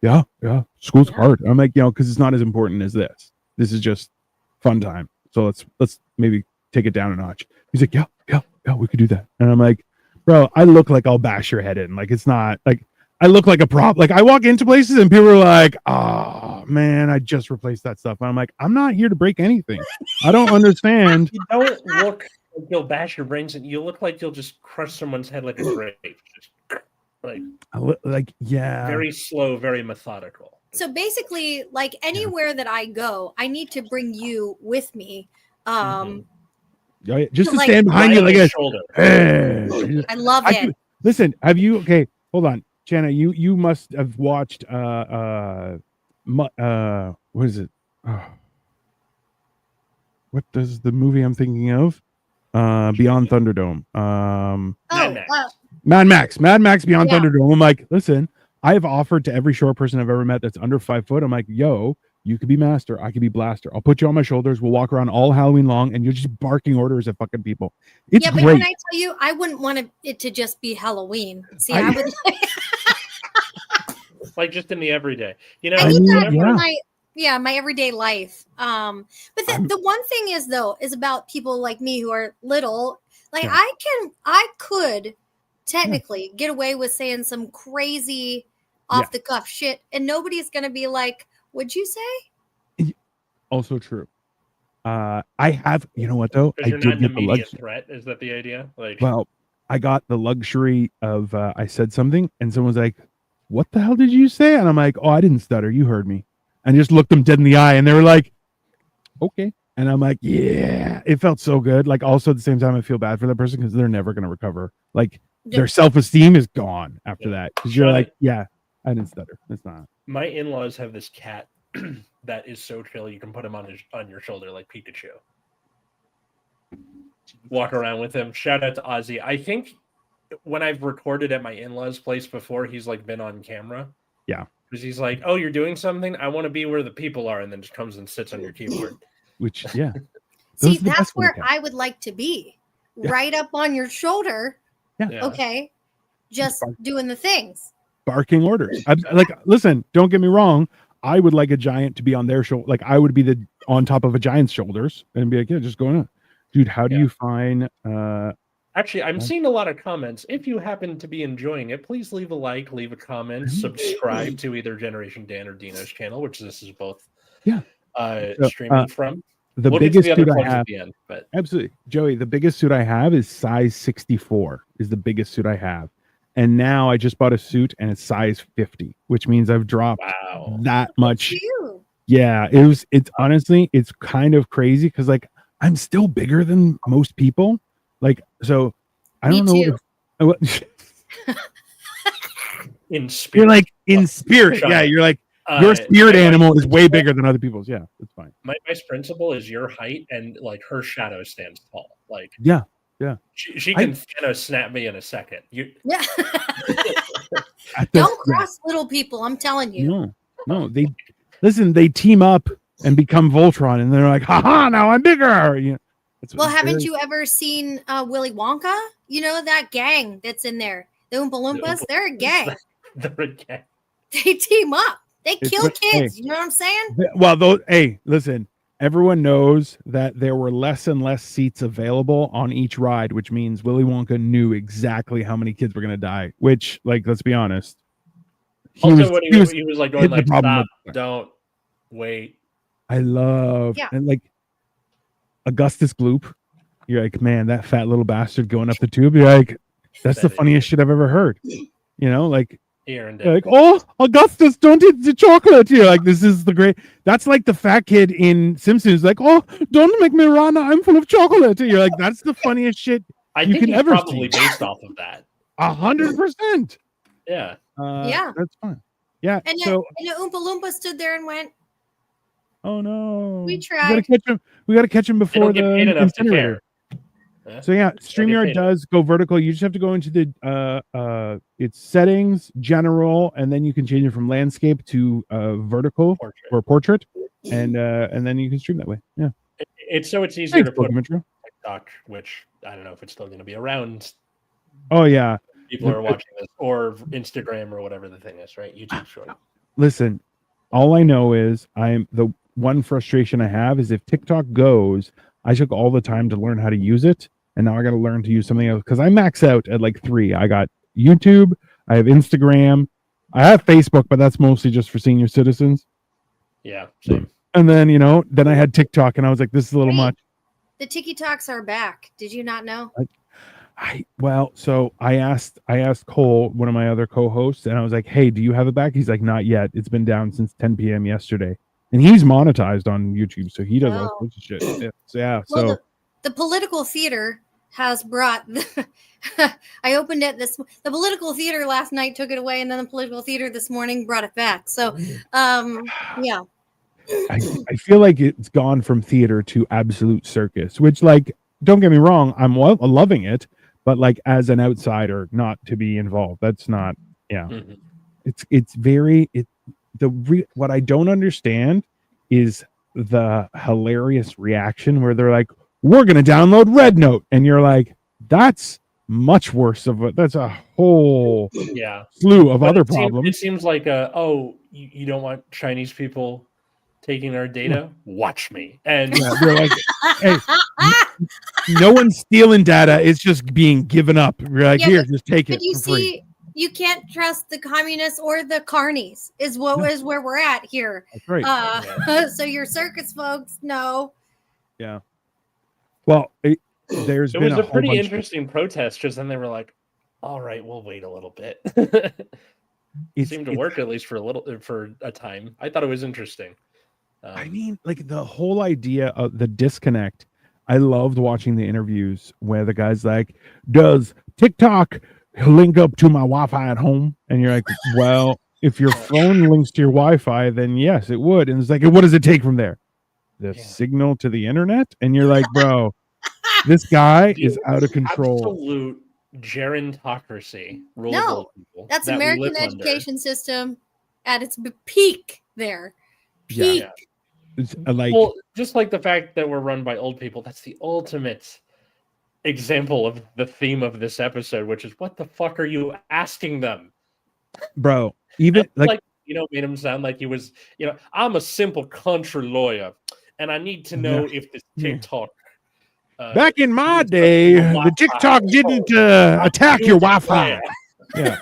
yeah, school's hard. I'm like, you know, because it's not as important as this. This is just fun time. So let's maybe take it down a notch. He's like, yeah, we could do that. And I'm like, bro, I look like I'll bash your head in. Like, it's not like I look like a prop. Like I walk into places and people are like, oh man, I just replaced that stuff. And I'm like, I'm not here to break anything. I don't understand. You don't look like you'll bash your brains in. You look like you'll just crush someone's head like a grape. Like, yeah. Very slow, very methodical. So basically, like anywhere that I go, I need to bring you with me. Just to stand behind you like a shoulder. I love it. Listen, have you? Okay, hold on, Chana. You must have watched. What is it? What does the movie I'm thinking of? Beyond Thunderdome. Mad Max Beyond Thunderdome. I'm like, listen, I have offered to every short person I've ever met that's under 5 foot. I'm like, yo, you could be master, I could be blaster. I'll put you on my shoulders. We'll walk around all Halloween long, and you're just barking orders at fucking people. It's but great. can I tell you, I wouldn't want it to just be Halloween. See, I would like just in the everyday. You know, I need that for my everyday life. But the one thing is about people like me who are little. Like I could technically get away with saying some crazy off the cuff shit, and nobody's gonna be like, "What'd you say?" Also true. I have, you know what though? I did get the luxury. Threat. Is that the idea? Like, well, I got the luxury of I said something, and someone's like, "What the hell did you say?" And I'm like, "Oh, I didn't stutter. You heard me." And just looked them dead in the eye, and they were like, "Okay." And I'm like, "Yeah." It felt so good. Like, also at the same time, I feel bad for that person because they're never gonna recover. Like, their self-esteem is gone after that. Because you're like, "Yeah, I didn't stutter. It's not." My in-laws have this cat that is so chill. You can put him on your shoulder like Pikachu. Walk around with him. Shout out to Ozzy. I think when I've recorded at my in-laws' place before, he's like been on camera. Yeah. Because he's like, "Oh, you're doing something? I want to be where the people are," and then just comes and sits on your keyboard. Which, yeah. See, that's where I would like to be. Yeah. Right up on your shoulder. Yeah. Okay. Just doing the things. Barking orders. Like, listen, don't get me wrong. I would like a giant to be on their shoulder. Like, I would be on top of a giant's shoulders and be like, yeah, just going on. Dude, how do you find Actually, I'm seeing a lot of comments. If you happen to be enjoying it, please leave a like, leave a comment, subscribe to either Generation Dan or Dino's channel, which this is both streaming from. We'll biggest suit I have, absolutely, Joey, the biggest suit I have is size 64 is the biggest suit I have. And now I just bought a suit and it's size 50, which means I've dropped that much. Yeah, it's honestly, it's kind of crazy because like I'm still bigger than most people. Like, so I don't know what in spirit. You're like in spirit. Yeah, you're like your spirit animal is way bigger than other people's. Yeah, that's fine. My vice principal is your height, and like her shadow stands tall. Like yeah. She can snap me in a second. Don't cross little people. I'm telling you. No. They team up and become Voltron, and they're like, haha, now I'm bigger. You know, haven't you ever seen Willy Wonka? You know that gang that's in there, the Oompa Loompas. They're a gang. They're a gang. They team up. They kill kids. You know what I'm saying? Well, listen. Everyone knows that there were less and less seats available on each ride, which means Willy Wonka knew exactly how many kids were going to die. Which, like, let's be honest. He was like going like, stop, don't wait. I love and like Augustus Gloop. You're like, man, that fat little bastard going up the tube. You're like, that's the funniest shit I've ever heard. You know, like He earned it. You're like, oh, Augustus, don't eat the chocolate. You're like, this is the great. That's like the fat kid in Simpsons. Like, oh, don't make me run. I'm full of chocolate. You're like, that's the funniest shit I you think can he's ever probably see. based off of that. 100%. Yeah. Yeah. That's fine. Yeah. And So, the Oompa Loompa stood there and went, oh no, we We tried. gotta catch him. We gotta catch him They before don't get paid the enough to incinerator. care. Yeah. So yeah, paid StreamYard enough. does go vertical. You just have to go into the its settings, general, and then you can change it from landscape to vertical Portrait. or portrait, and then you can stream that way. Yeah, It's easier thanks, to put Pokemon Trail. TikTok, which I don't know if it's still going to be around. Oh yeah, People are watching this, or Instagram or whatever the thing is, right? YouTube short. Listen, all I know is the one frustration I have is if TikTok goes, I took all the time to learn how to use it, and now I got to learn to use something else because I max out at like 3. I got YouTube, I have Instagram, I have Facebook, but that's mostly just for senior citizens. Yeah, same. And then then I had TikTok, and I was like, this is a little much. The TikToks are back. Did you not know? So I asked Cole, one of my other co-hosts, and I was like, hey, do you have it back? He's like, not yet. It's been down since 10 p.m. yesterday. And he's monetized on YouTube, so he does all sorts of shit. Yeah. Well, So the political theater has brought I opened it the political theater last night took it away, and then the political theater this morning brought it back. So yeah. I feel like it's gone from theater to absolute circus, which, like, don't get me wrong, I'm loving it, but like as an outsider, not to be involved. That's not, yeah. Mm-hmm. It's very what I don't understand is the hilarious reaction where they're like, we're gonna download Red Note, and you're like, that's much worse that's a whole slew of other problems. It seems like you don't want Chinese people taking our data. Watch me. And they're like, hey, no one's stealing data, it's just being given up. We're like, here, just take it. But you see, free. You can't trust the communists or the carnies is where we're at here. That's right. So your circus folks know. Yeah. Well, it was a pretty interesting protest, because then they were like, all right, we'll wait a little bit. It seemed to work, at least for a time. I thought it was interesting. I mean, like, the whole idea of the disconnect. I loved watching the interviews where the guy's like, does TikTok link up to my Wi-Fi at home? And you're like, well, if your phone links to your Wi-Fi, then yes, it would. And it's like, what does it take from there? The signal to the internet? And you're like, bro, this guy is out of control. Absolute gerontocracy. No, that's American education system at its peak there. Peak. Yeah. It's well, just like the fact that we're run by old people, that's the ultimate example of the theme of this episode, which is, what the fuck are you asking them? Bro, even like made him sound like he was, I'm a simple country lawyer, and I need to know if this TikTok. Back in my day, the TikTok didn't attack your Wi-Fi. Yeah.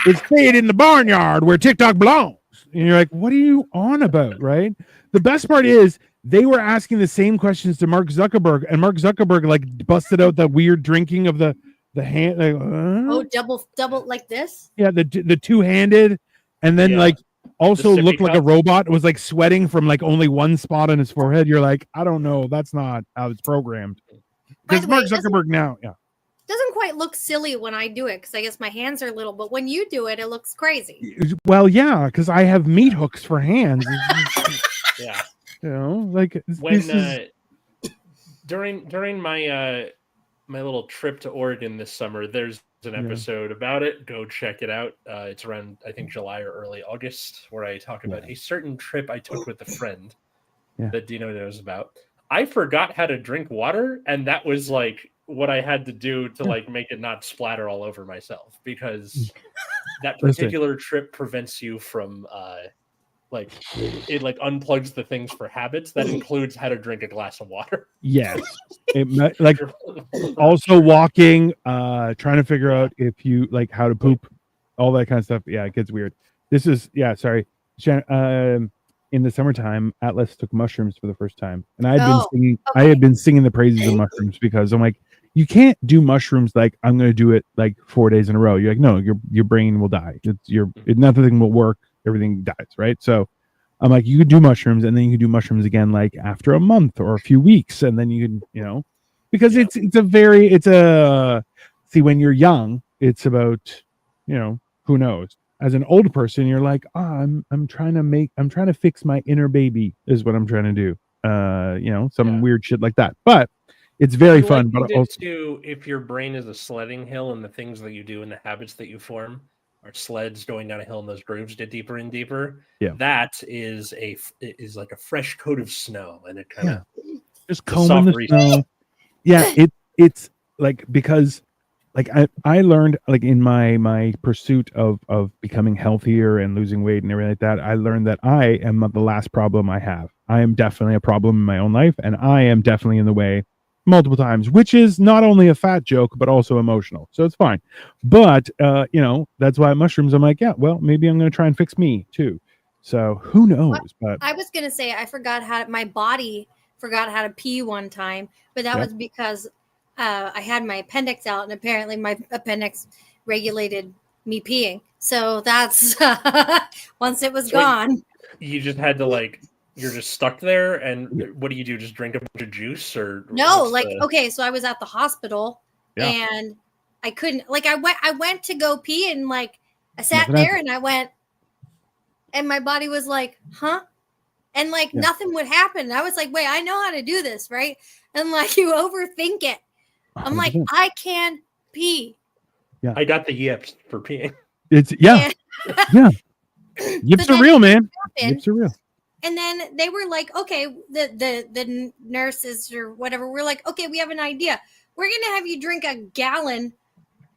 It stayed in the barnyard where TikTok belongs. And you're like, what are you on about, right? The best part is they were asking the same questions to Mark Zuckerberg, and Mark Zuckerberg like busted out the weird drinking of the hand. Like, double like this? Yeah, the two-handed, and then like also looked like a robot. It was like sweating from like only one spot on his forehead. You're like, I don't know, that's not how it's programmed. Because Mark Zuckerberg now, doesn't quite look silly when I do it, because I guess my hands are little, but when you do it, it looks crazy. Well, yeah, because I have meat hooks for hands. Yeah. Like when during my my little trip to Oregon this summer, there's an episode about it. Go check it out. It's around, I think, July or early August, where I talk about a certain trip I took with a friend that Dino knows about. I forgot how to drink water, and that was like what I had to do to like make it not splatter all over myself, because that particular trip prevents you from like it like unplugs the things for habits. That includes how to drink a glass of water. Yes. Like also walking, trying to figure out if you like how to poop, all that kind of stuff. Yeah, it gets weird. This is sorry. In the summertime, Atlas took mushrooms for the first time, and I had been singing. I had been singing the praises of mushrooms because I'm like, you can't do mushrooms like I'm going to do it like 4 days in a row. You're like, no, your brain will die. Nothing will work. Everything dies, right? So I'm like, you can do mushrooms, and then you can do mushrooms again like after a month or a few weeks, and then you can, because it's a see, when you're young, it's about, who knows. As an old person, you're like, I'm trying to fix my inner baby is what I'm trying to do. Some weird shit like that. But it's very fun. But also, if your brain is a sledding hill and the things that you do and the habits that you form are sleds going down a hill and those grooves get deeper and deeper. Yeah. That is like a fresh coat of snow, and it kind of just combing the snow. Yeah, it's like, because like I learned, like, in my pursuit of becoming healthier and losing weight and everything like that, I learned that I am the last problem I have. I am definitely a problem in my own life, and I am definitely in the way multiple times, which is not only a fat joke but also emotional. So it's fine. But that's why mushrooms, I'm like, yeah, well, maybe I'm going to try and fix me too. So who knows? But I was going to say my body forgot how to pee one time, but that was because I had my appendix out, and apparently my appendix regulated me peeing. So that's once it was gone. You just had to you're just stuck there, and what do you do? Just drink a bunch of juice, or no? Okay, so I was at the hospital, and I couldn't. I went to go pee, and I sat there, and I went, and my body was like, huh? And nothing would happen. And I was like, wait, I know how to do this, right? And you overthink it. I'm like, I can pee. Yeah, I got the yips for peeing. It's yeah. Yips are real, man. Yips are real. And then they were like, okay, the nurses or whatever, we're like, okay, we have an idea. We're gonna have you drink a gallon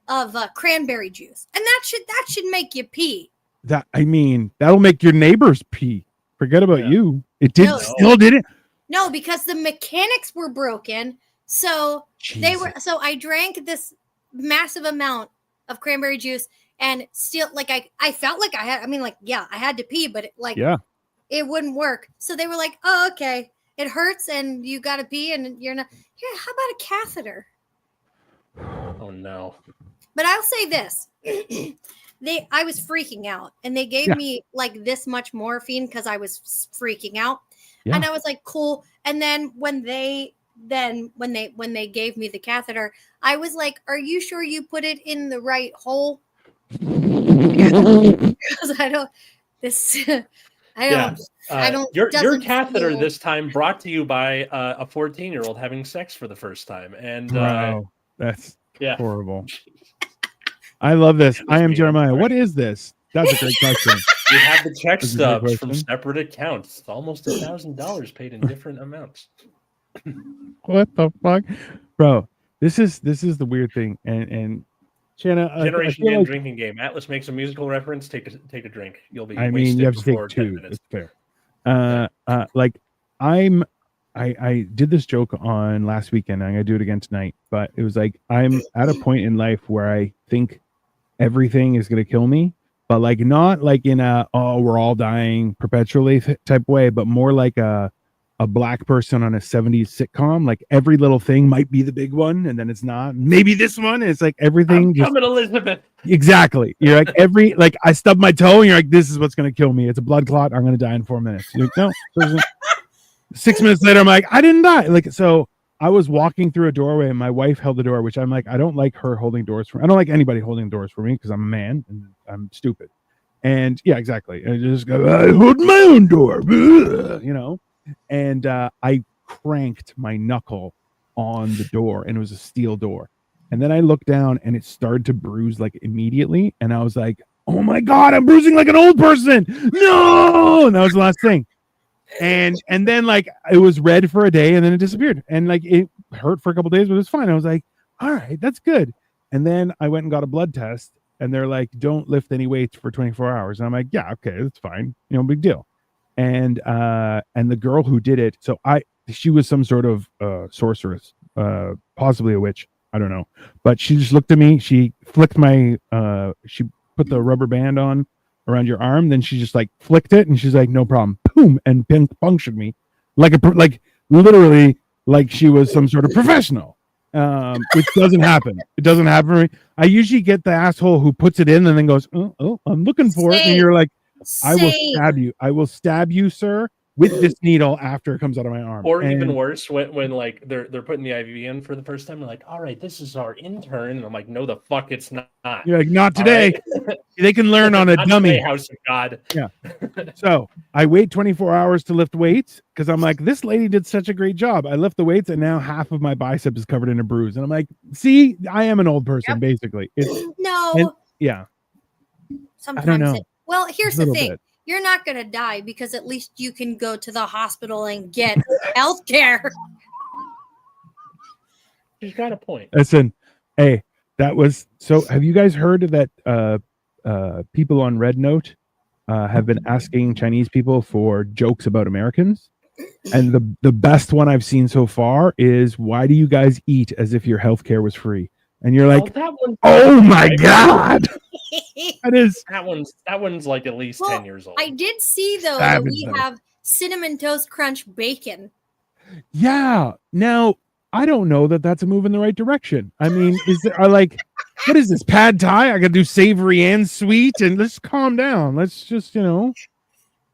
of cranberry juice, and that should make you pee. That'll make your neighbors pee. Forget about you. It did. Still didn't. No, because the mechanics were broken. So So I drank this massive amount of cranberry juice, and still, I felt like I had. I had to pee, but it wouldn't work. So they were like, "Oh, okay, it hurts, and you got to pee, and you're not here. How about a catheter?" Oh no! But I'll say this. I was freaking out, and they gave me this much morphine because I was freaking out, and I was like, cool. And then when they gave me the catheter, I was like, are you sure you put it in the right hole? Because I don't. Your catheter this time brought to you by a 14-year-old having sex for the first time, and that's horrible. I love this. I am Jeremiah. Right. What is this? That's a great question. We have the check stubs from separate accounts. It's almost $1,000 paid in different amounts. What the fuck, bro? This is the weird thing. And Chana, Generation Game drinking game. Atlas makes a musical reference. Take a drink. You'll be. You have to take 2. It's fair. I did this joke on last weekend. I'm gonna do it again tonight. But it was like, I'm at a point in life where I think everything is gonna kill me, but not in a we're all dying perpetually type way, but more like a black person on a 70s sitcom. Every little thing might be the big one, and then it's not. Maybe this one is everything. I'm coming, Elizabeth. Exactly. You're like I stubbed my toe, and you're like, this is what's gonna kill me. It's a blood clot. I'm gonna die in 4 minutes. You're like, no. 6 minutes later, I'm like, I didn't die. So I was walking through a doorway, and my wife held the door, which I'm like, I don't like her holding doors for me. I don't like anybody holding doors for me because I'm a man and I'm stupid. And yeah, exactly. And I just go, I hold my own door, And I cranked my knuckle on the door, and it was a steel door. And then I looked down, and it started to bruise immediately. And I was like, oh my God, I'm bruising like an old person. No. And that was the last thing. And then it was red for a day, and then it disappeared, and it hurt for a couple days, but it was fine. I was like, all right, that's good. And then I went and got a blood test, and they're like, don't lift any weights for 24 hours. And I'm like, yeah, okay, that's fine, big deal. And the girl who did it, she was some sort of sorceress, possibly a witch, I don't know, but she just looked at me, she flicked my she put the rubber band on around your arm, then she just flicked it, and she's like, no problem, boom, and punctured me literally she was some sort of professional. which doesn't happen. It doesn't happen for me. I usually get the asshole who puts it in and then goes, oh, I'm looking for it. And you're like, I will stab you. I will stab you, sir, with this needle after it comes out of my arm. Or even worse, when like they're putting the IV in for the first time, they're like, all right, this is our intern. And I'm like, no, the fuck it's not. You're like, not today. Right? They can learn on a dummy. Today, house of God. Yeah. So I wait 24 hours to lift weights because I'm like, this lady did such a great job. I lift the weights and now half of my bicep is covered in a bruise. And I'm like, see, I am an old person, basically. Yeah. Sometimes I don't know. Well, here's the thing. You're not going to die because at least you can go to the hospital and get health care. She's got a point. Listen, hey, that was so. Have you guys heard that people on Red Note have been asking Chinese people for jokes about Americans? And the best one I've seen so far is, why do you guys eat as if your healthcare was free? And you're like, oh my God. That one's like at least 10 years old. I did see though that we have cinnamon toast crunch bacon. Yeah. Now I don't know that that's a move in the right direction. I mean, what is this, pad thai? I gotta do savory and sweet, and let's calm down. Let's just,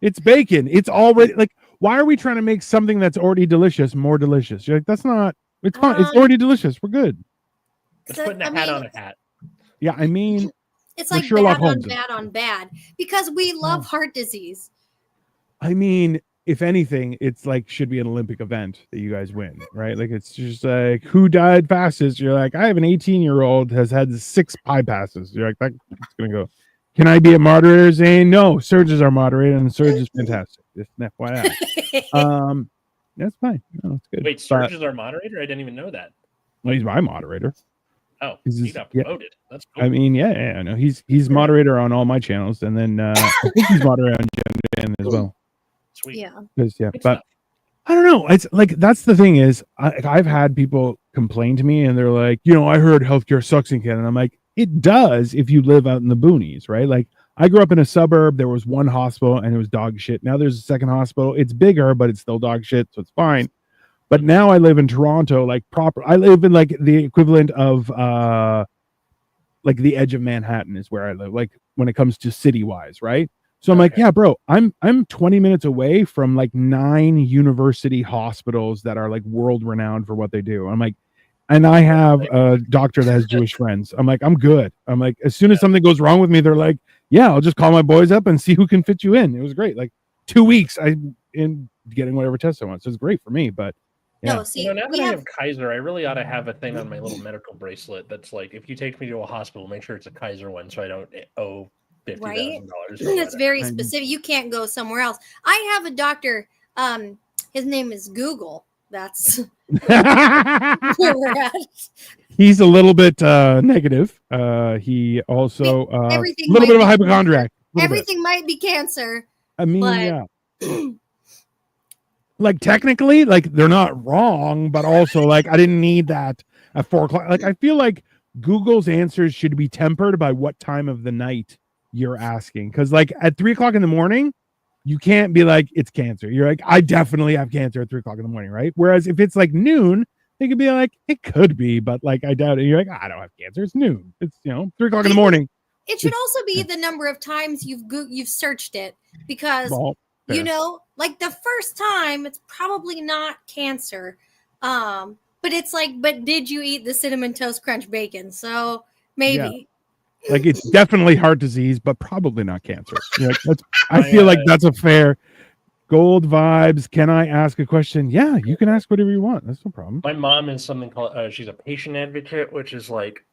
it's bacon. It's already like, why are we trying to make something that's already delicious more delicious? You're like, that's not. It's fine. It's already delicious. We're good. It's putting a hat on a hat. Yeah, I mean, it's like bad on bad because we love heart disease. I mean, if anything, it's like should be an Olympic event that you guys win, right? Like it's just like, who died fastest? You're like, I have an 18-year-old has had 6 pie passes. You're like, that's gonna go. Can I be a moderator? Saying no, Serge is our moderator, and Serge is fantastic. Just an FYI. That's fine. No, it's good. Wait, Serge is our moderator? I didn't even know that. Well, he's my moderator. Oh, he got promoted. That's cool. I mean, yeah, I know. He's moderator on all my channels, and then I think he's moderator on Gen as well. Sweet. Yeah. But I don't know. It's like, that's the thing is, I've had people complain to me, and they're like, I heard healthcare sucks in Canada. And I'm like, it does if you live out in the boonies, right? Like, I grew up in a suburb. There was one hospital, and it was dog shit. Now there's a second hospital. It's bigger, but it's still dog shit, so it's fine. But now I live in Toronto, I live in like the equivalent of like the edge of Manhattan is where I live, like when it comes to city wise, right? So I'm like, yeah, bro, I'm 20 minutes away from like 9 university hospitals that are like world renowned for what they do. I'm like, and I have a doctor that has Jewish friends. I'm like, I'm good. I'm like, as soon as something goes wrong with me, they're like, yeah, I'll just call my boys up and see who can fit you in. It was great. Like 2 weeks in getting whatever test I want. So it's great for me, but yeah. No, see, now that I have Kaiser, I really ought to have a thing on my little medical bracelet that's like, if you take me to a hospital, make sure it's a Kaiser one, so I don't owe $50,000. That's very specific. You can't go somewhere else. I have a doctor. His name is Google. That's where we're at. He's a little bit negative. He also a little bit of a hypochondriac. Everything might be cancer. I mean, yeah. Like technically, like they're not wrong, but also like I didn't need that at 4 o'clock. Like I feel like Google's answers should be tempered by what time of the night you're asking. Because like at 3 o'clock in the morning, you can't be like it's cancer. You're like, I definitely have cancer at 3 o'clock in the morning, right? Whereas if it's like noon, they could be like, it could be, but like I doubt it. You're like, I don't have cancer. It's noon. It's 3 o'clock in the morning. It should also be the number of times you've searched it because. Like the first time, it's probably not cancer. But it's like, but did you eat the cinnamon toast crunch bacon? So maybe. Yeah. Like it's definitely heart disease, but probably not cancer. I feel like that's a fair gold vibes. Can I ask a question? Yeah, you can ask whatever you want. That's no problem. My mom is something called, she's a patient advocate, which is like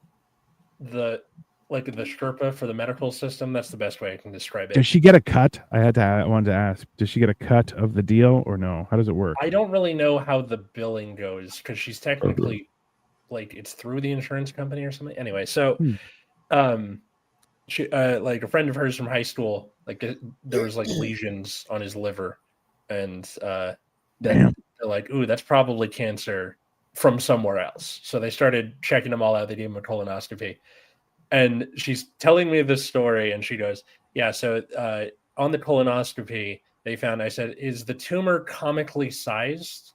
the Sherpa for the medical system. That's the best way I can describe it. Does she get a cut? I wanted to ask. Does she get a cut of the deal or no? How does it work? I don't really know how the billing goes because she's technically like it's through the insurance company or something. Anyway, so she like a friend of hers from high school, like there was like lesions on his liver, and then they're like, ooh, that's probably cancer from somewhere else. So they started checking them all out. They gave him a colonoscopy. And she's telling me this story, and she goes, yeah, so on the colonoscopy, they found, I said, is the tumor comically sized?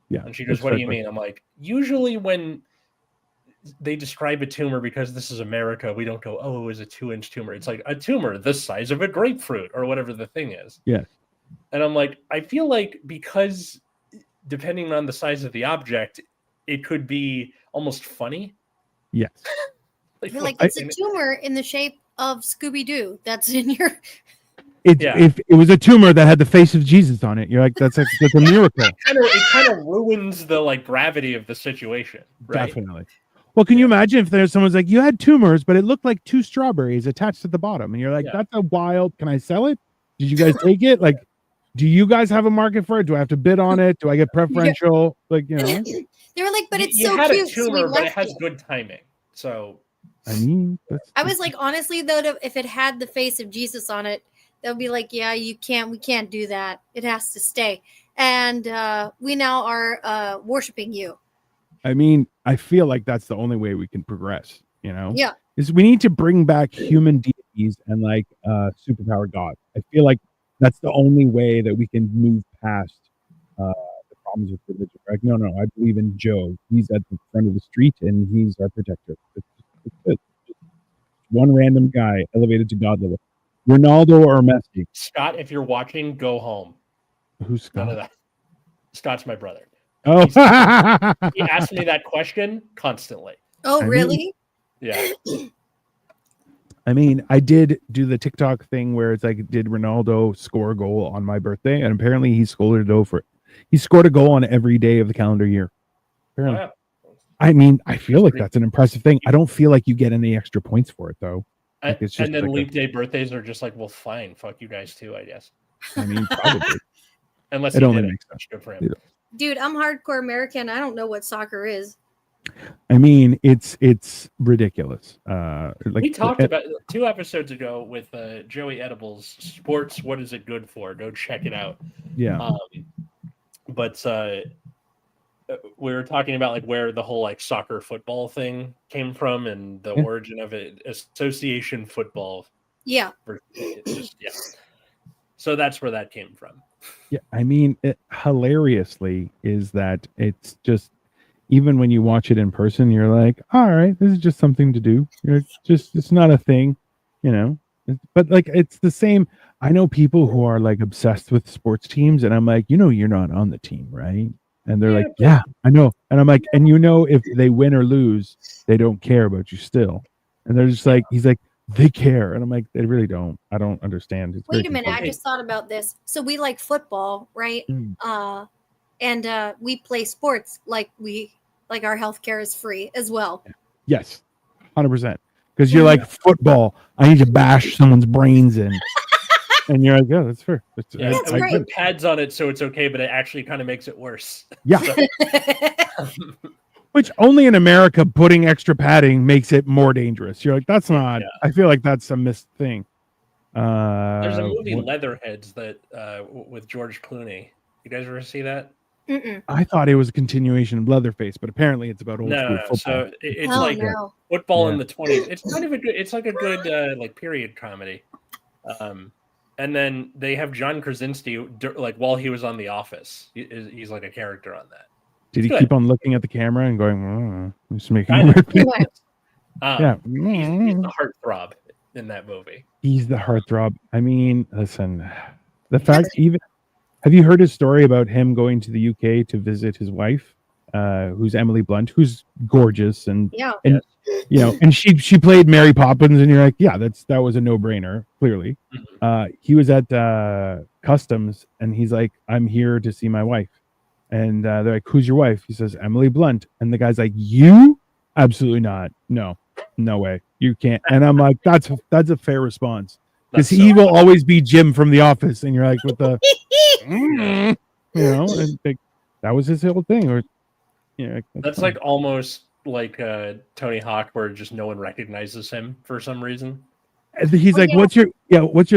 Yeah. And she goes, what do you mean? I'm like, usually when they describe a tumor because this is America. We don't go, oh, it was a 2-inch tumor. It's like a tumor the size of a grapefruit or whatever the thing is. Yeah. And I'm like, I feel like because depending on the size of the object, it could be almost funny. Yes. You're like, it's a tumor in the shape of Scooby-Doo that's in your... If it was a tumor that had the face of Jesus on it, you're like, that's a miracle. It kind of ruins the like gravity of the situation, right? Definitely. Well, can you imagine if there's someone's like, you had tumors, but it looked like 2 strawberries attached at the bottom, and you're like, that's a wild. Can I sell it? Did you guys take it? Like, do you guys have a market for it? Do I have to bid on it? Do I get preferential? Like, you know, they were like, but it's you so had cute. a tumor, but it has good timing. So, I mean, I was like, honestly, though, if it had the face of Jesus on it, they'll be like, yeah, we can't do that. It has to stay. And we now are worshiping you. I mean, I feel like that's the only way we can progress, you know? Yeah. Is we need to bring back human deities and like superpowered God. I feel like that's the only way that we can move past the problems with religion. Like, no, I believe in Joe. He's at the front of the street and he's our protector. It's good. One random guy elevated to God level. Ronaldo or Messi? Scott, if you're watching, go home. Who's Scott? None of that. Scott's my brother. Oh, he asks me that question constantly. Oh, really? Yeah. I mean, I did do the TikTok thing where it's like, did Ronaldo score a goal on my birthday? And apparently he scored a goal on every day of the calendar year. Apparently. Oh, yeah. I mean, I feel like that's an impressive thing. I don't feel like you get any extra points for it, though. Like, it's just and then like leap day birthdays are just like, well, fine, fuck you guys too, I guess. I mean, probably. Unless it only makes sense. Good for him. Dude, I'm hardcore American. I don't know what soccer is. I mean, it's ridiculous. Like we talked about 2 episodes ago with Joey Edibles, Sports, What Is It Good For? Go check it out. Yeah. But we were talking about like where the whole like soccer football thing came from and the origin of it, association football. Yeah. So that's where that came from. Yeah, I mean, hilariously is that it's just, even when you watch it in person, you're like, all right, this is just something to do. It's not a thing, you know. But like, it's the same. I know people who are like obsessed with sports teams, and I'm like, you know, you're not on the team, right? And they're like, yeah, I know. And I'm like, and you know, if they win or lose, they don't care about you still. And they're just like, he's like, they care. And I'm like, they really don't. I don't understand. It's Wait a minute. I just thought about this. So we like football, right? And we play sports like our healthcare is free as well. Yes, 100%. Because you're like, football, I need to bash someone's brains in. And you're like, yeah, that's fair. That's we right. put pads on it so it's okay, but it actually kind of makes it worse. Yeah. Which only in America, putting extra padding makes it more dangerous. You're like, that's not. Yeah. I feel like that's a missed thing. There's a movie, Leatherheads, that with George Clooney. You guys ever see that? Mm-mm. I thought it was a continuation of Leatherface, but apparently it's about old school football. So it's football in the 20s. It's kind of a good. It's like a good like period comedy. And then they have John Krasinski like while he was on The Office. He's like a character on that. Did he keep on looking at the camera and going, just making weird things? Yeah, he's the heartthrob in that movie. He's the heartthrob. I mean, listen, the fact even. Have you heard his story about him going to the UK to visit his wife, who's Emily Blunt, who's gorgeous and you know, and she played Mary Poppins, and you're like, yeah, that was a no-brainer, clearly. He was at customs, and he's like, I'm here to see my wife, and they're like, who's your wife? He says, Emily Blunt, and the guy's like, you? Absolutely not. No way, you can't. And I'm like, that's a fair response. Because he will always be Jim from The Office, and you're like, with the, you know, and like, that was his whole thing. Or, you know, that's like almost like Tony Hawk, where just no one recognizes him for some reason. And he's like, what's your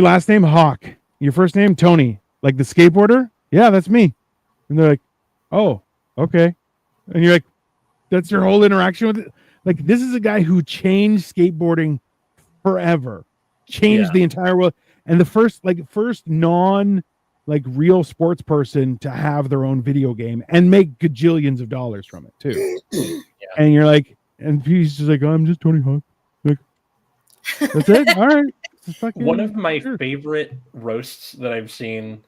last name? Hawk. Your first name? Tony. Like the skateboarder? Yeah, that's me. And they're like, oh, okay. And you're like, that's your whole interaction with it. Like, this is a guy who changed skateboarding forever. Changed the entire world, and the first non real sports person to have their own video game and make gajillions of dollars from it too. And you're like, And he's just like, oh, I'm just Tony Hawk. Like, that's it. All right. One of my favorite roasts that I've seen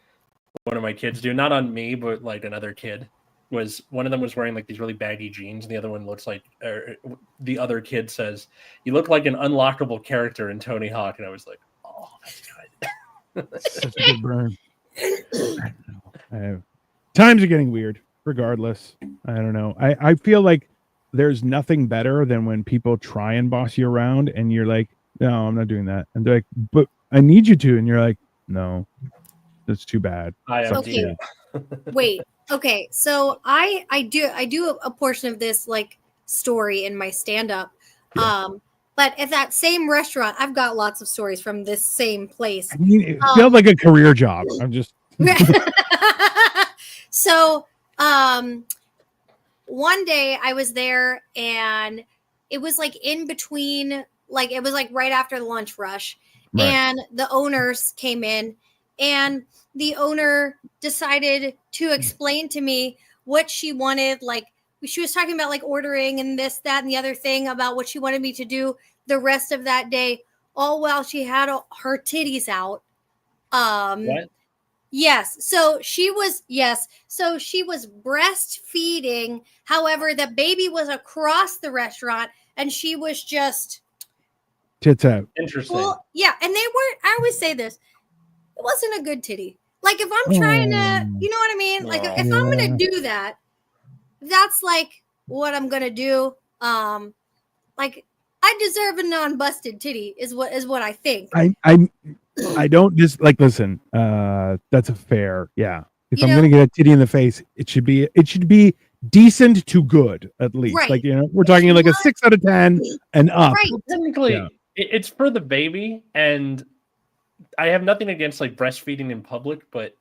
one of my kids do, not on me, but like another kid, was one of them was wearing like these really baggy jeans, and the other one looks like, the other kid says, "You look like an unlockable character in Tony Hawk," and I was like, "Oh, that's good." Such a good burn. Times are getting weird. Regardless, I don't know. I feel like there's nothing better than when people try and boss you around, and you're like, "No, I'm not doing that," and they're like, "But I need you to," and you're like, "No, that's too bad." Okay. Wait. Okay. So I do a portion of this like story in my stand up. Yeah. But at that same restaurant, I've got lots of stories from this same place. I mean, it felt like a career job. I'm just So one day I was there, and it was like in between, like it was like right after the lunch rush, right. And the owners came in, and the owner decided to explain to me what she wanted. Like she was talking about like ordering and this, that, and the other thing about what she wanted me to do the rest of that day, all while she had her titties out. What? Yes. So she was breastfeeding. However, the baby was across the restaurant, and she was just tits out. Interesting. Well, yeah, and they weren't. I always say this: it wasn't a good titty. Like if I'm trying to, you know what I mean? Like if I'm gonna do that, that's like what I'm gonna do. Like I deserve a non-busted titty is what I think. I don't just like listen. That's a fair, yeah. If I'm gonna get a titty in the face, it should be decent to good at least. Right. Like we're talking like a 6 out of 10 and up. Right. Well, technically, it's for the baby, and I have nothing against like breastfeeding in public, but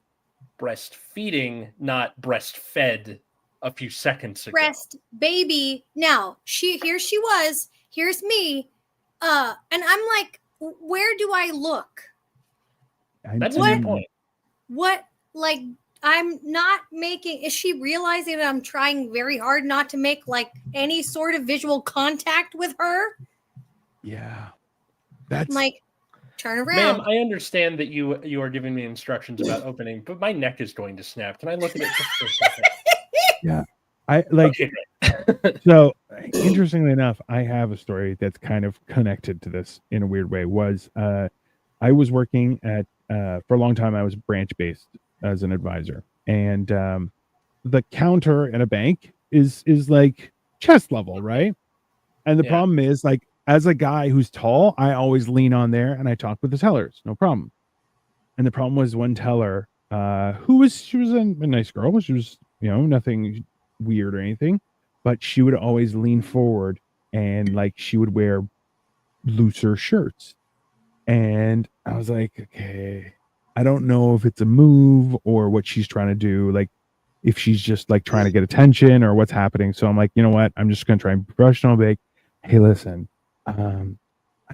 breastfeeding, not breastfed a few seconds ago. Breast baby. Now here she was. Here's me. And I'm like, where do I look? That's a good point. What, like, I'm not making, is she realizing that I'm trying very hard not to make like any sort of visual contact with her? Yeah. That's like, turn around. Ma'am, I understand that you are giving me instructions about opening, but my neck is going to snap. Can I look at it just for a second? Yeah. I like so interestingly enough, I have a story that's kind of connected to this in a weird way. I was working at for a long time I was branch based as an advisor, and the counter in a bank is like chest level, right? And the problem is, like, as a guy who's tall, I always lean on there and I talk with the tellers, no problem. And the problem was one teller she was a nice girl. She was, nothing weird or anything, but she would always lean forward, and like she would wear looser shirts. And I was like, okay, I don't know if it's a move or what she's trying to do, like if she's just like trying to get attention or what's happening. So I'm like, you know what? I'm just going to try and be professional. Be like, hey, listen, I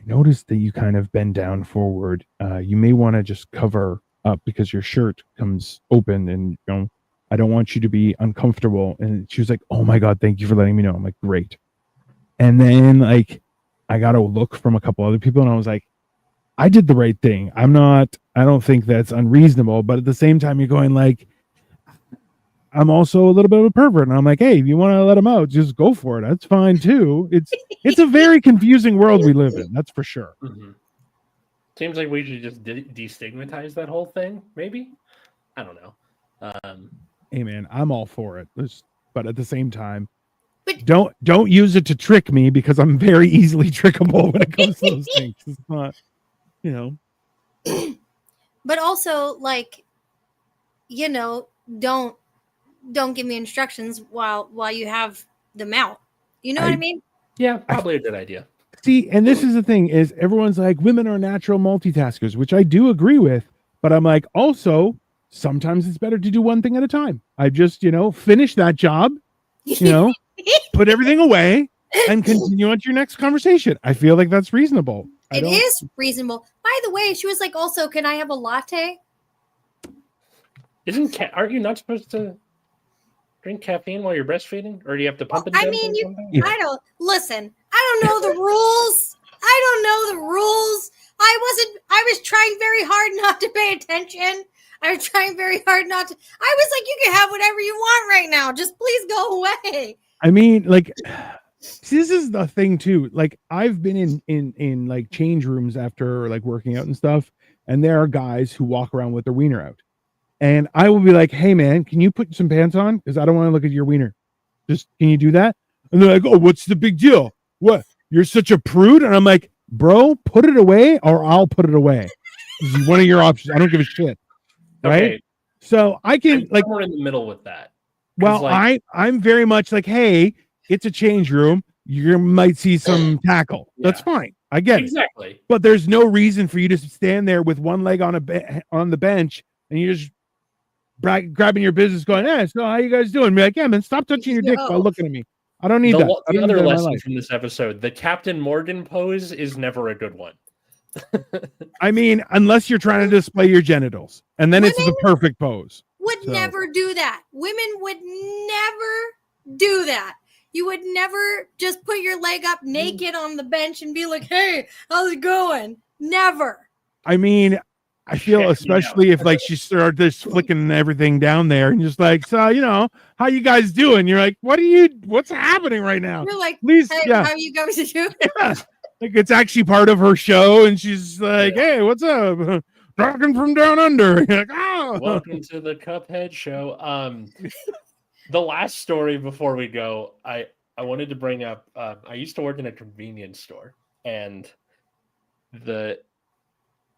noticed that you kind of bend down forward. You may want to just cover up because your shirt comes open, and I don't want you to be uncomfortable. And she was like, oh my God, thank you for letting me know. I'm like, great. And then like I got a look from a couple other people, and I was like, I did the right thing. I don't think that's unreasonable, but at the same time, you're going like, I'm also a little bit of a pervert, and I'm like, hey, if you want to let him out, just go for it. That's fine too. It's a very confusing world we live in. That's for sure. Mm-hmm. Seems like we should just destigmatize that whole thing. Maybe, I don't know. Hey man, I'm all for it. But at the same time, don't use it to trick me, because I'm very easily trickable when it comes to those things. It's not, But also, like, don't give me instructions while you have them out. You know what I mean? Yeah, probably a good idea. See, and this is the thing, is everyone's like, women are natural multitaskers, which I do agree with, but I'm like, also, sometimes it's better to do one thing at a time. I just, finish that job, put everything away and continue on to your next conversation. I feel like that's reasonable. It is reasonable. By the way, she was like, also, can I have a latte? Aren't you not supposed to drink caffeine while you're breastfeeding, or do you have to pump it? I mean, I don't listen. I don't know the rules. I don't know the rules. I was trying very hard not to pay attention. I was trying very hard not to. I was like, you can have whatever you want right now. Just please go away. I mean, like, see, this is the thing too. Like, I've been in like change rooms after like working out and stuff, and there are guys who walk around with their wiener out, and I will be like, "Hey, man, can you put some pants on? Because I don't want to look at your wiener. Just can you do that?" And they're like, "Oh, what's the big deal? What? You're such a prude?" And I'm like, "Bro, put it away, or I'll put it away. This is one of your options. I don't give a shit." Right? Okay. So I can I'm like somewhere in the middle with that. Well, like, I'm very much like, hey, it's a change room. You might see some tackle. Yeah. That's fine. I get exactly. it. But there's no reason for you to stand there with one leg on on the bench and you just grabbing your business, going, "Hey, so how you guys doing?" Be like, "Yeah, man, stop touching your dick while looking at me. I don't need that." The other lesson from this episode: the Captain Morgan pose is never a good one. I mean, unless you're trying to display your genitals, and then it's the perfect pose. Would never do that. Women would never do that. You would never just put your leg up naked on the bench and be like, "Hey, how's it going?" Never. I mean, I feel especially if like she started just flicking everything down there and just like, "So, you know, how you guys doing?" You're like, what's happening right now? You're like, please, "Hey, yeah. how you guys doing?" Yeah. Like it's actually part of her show, and she's like, "Hey, what's up? Talking from down under." You're like, "Oh, welcome to the Cuphead show." The last story before we go, I wanted to bring up. I used to work in a convenience store, and the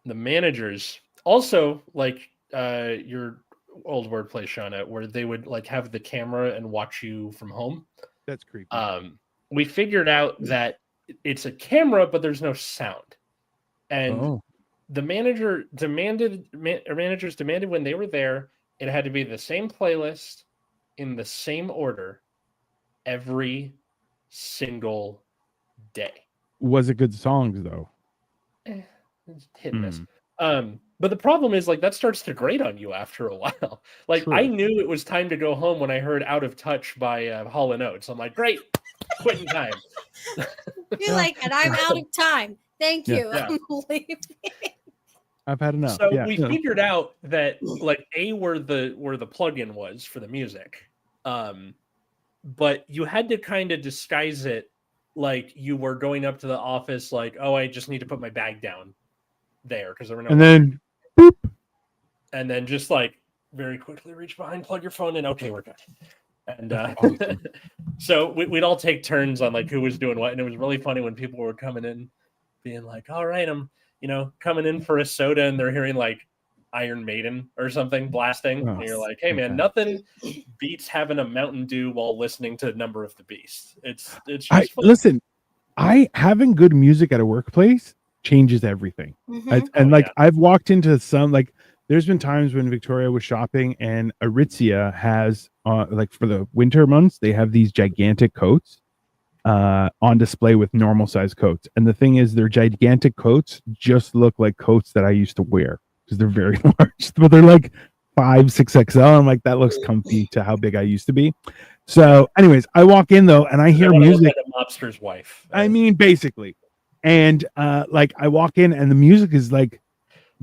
managers also like your old wordplay, Chana, where they would like have the camera and watch you from home. That's creepy. We figured out that it's a camera, but there's no sound, and the managers demanded when they were there, it had to be the same playlist in the same order every single day. Was it good songs though? It's hit and miss. But the problem is like that starts to grate on you after a while. Like True. I knew it was time to go home when I heard "Out of Touch" by Hall & Oates. I'm like, great, quitting time. You're like, and I'm out of time. Thank you. Yeah. I've had enough. So we figured out that like where the plug-in was for the music. But you had to kind of disguise it like you were going up to the office like, "Oh, I just need to put my bag down there," because there were no. And then boop. And then just like very quickly reach behind, plug your phone in. Okay, we're good. And awesome. So we'd all take turns on like who was doing what, and it was really funny when people were coming in, being like, "All right, I'm coming in for a soda," and they're hearing like Iron Maiden or something blasting, and you're like, "Hey man, nothing beats having a Mountain Dew while listening to Number of the Beast." It's just listen. Having good music at a workplace changes everything. Mm-hmm. I've walked into some like. There's been times when Victoria was shopping and Aritzia has like for the winter months, they have these gigantic coats on display with normal size coats. And the thing is their gigantic coats just look like coats that I used to wear because they're very large, but they're like 5-6 XL. I'm like, that looks comfy to how big I used to be. So anyways, I walk in though, and I hear music. Like a mobster's wife. I mean, basically. And like I walk in and the music is like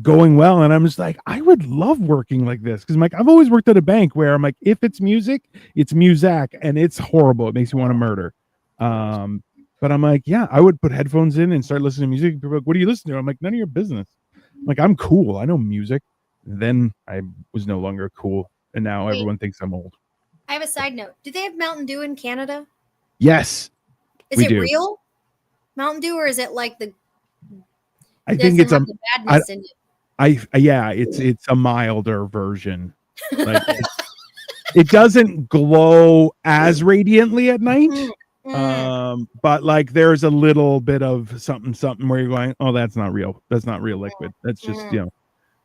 going well, and I'm just like, I would love working like this because I'm like, I've always worked at a bank where I'm like, if it's music, it's music, and it's horrible. It makes you want to murder. But I'm like, yeah, I would put headphones in and start listening to music. People are like, what do you listen to? I'm like, none of your business. I'm like, I'm cool. I know music. And then I was no longer cool, and now everyone thinks I'm old. I have a side note. Do they have Mountain Dew in Canada? Yes. Is it real Mountain Dew, or is it like the? I think it's the badness in it? It's a milder version. Like it doesn't glow as radiantly at night. But like there's a little bit of something where you're going, oh, that's not real. That's not real liquid. That's just,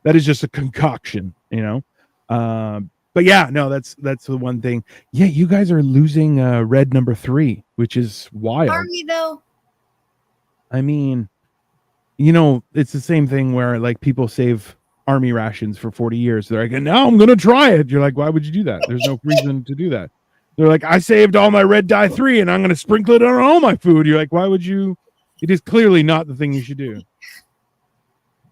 that is just a concoction, but yeah, no, that's the one thing. Yeah, you guys are losing red number 3, which is wild. Are we though? I mean, it's the same thing where like people save army rations for 40 years. They're like, now I'm going to try it. You're like, why would you do that? There's no reason to do that. They're like, I saved all my red dye 3 and I'm going to sprinkle it on all my food. You're like, why would you? It is clearly not the thing you should do.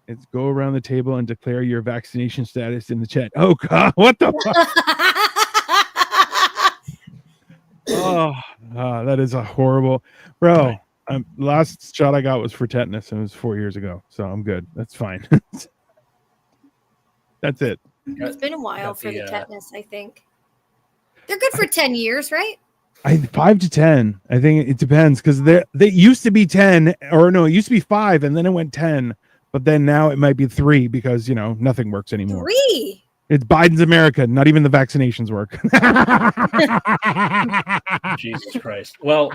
It's go around the table and declare your vaccination status in the chat. Oh God, what the fuck? That is a horrible, bro. Last shot I got was for tetanus, and it was 4 years ago, so I'm good. That's fine. That's it. It's been a while for the tetanus, I think. They're good for 10 years, right? 5 to 10. I think it depends because they used to be 10, or no, it used to be 5, and then it went 10. But then now it might be 3 because nothing works anymore. 3. It's Biden's America. Not even the vaccinations work. Jesus Christ. Well,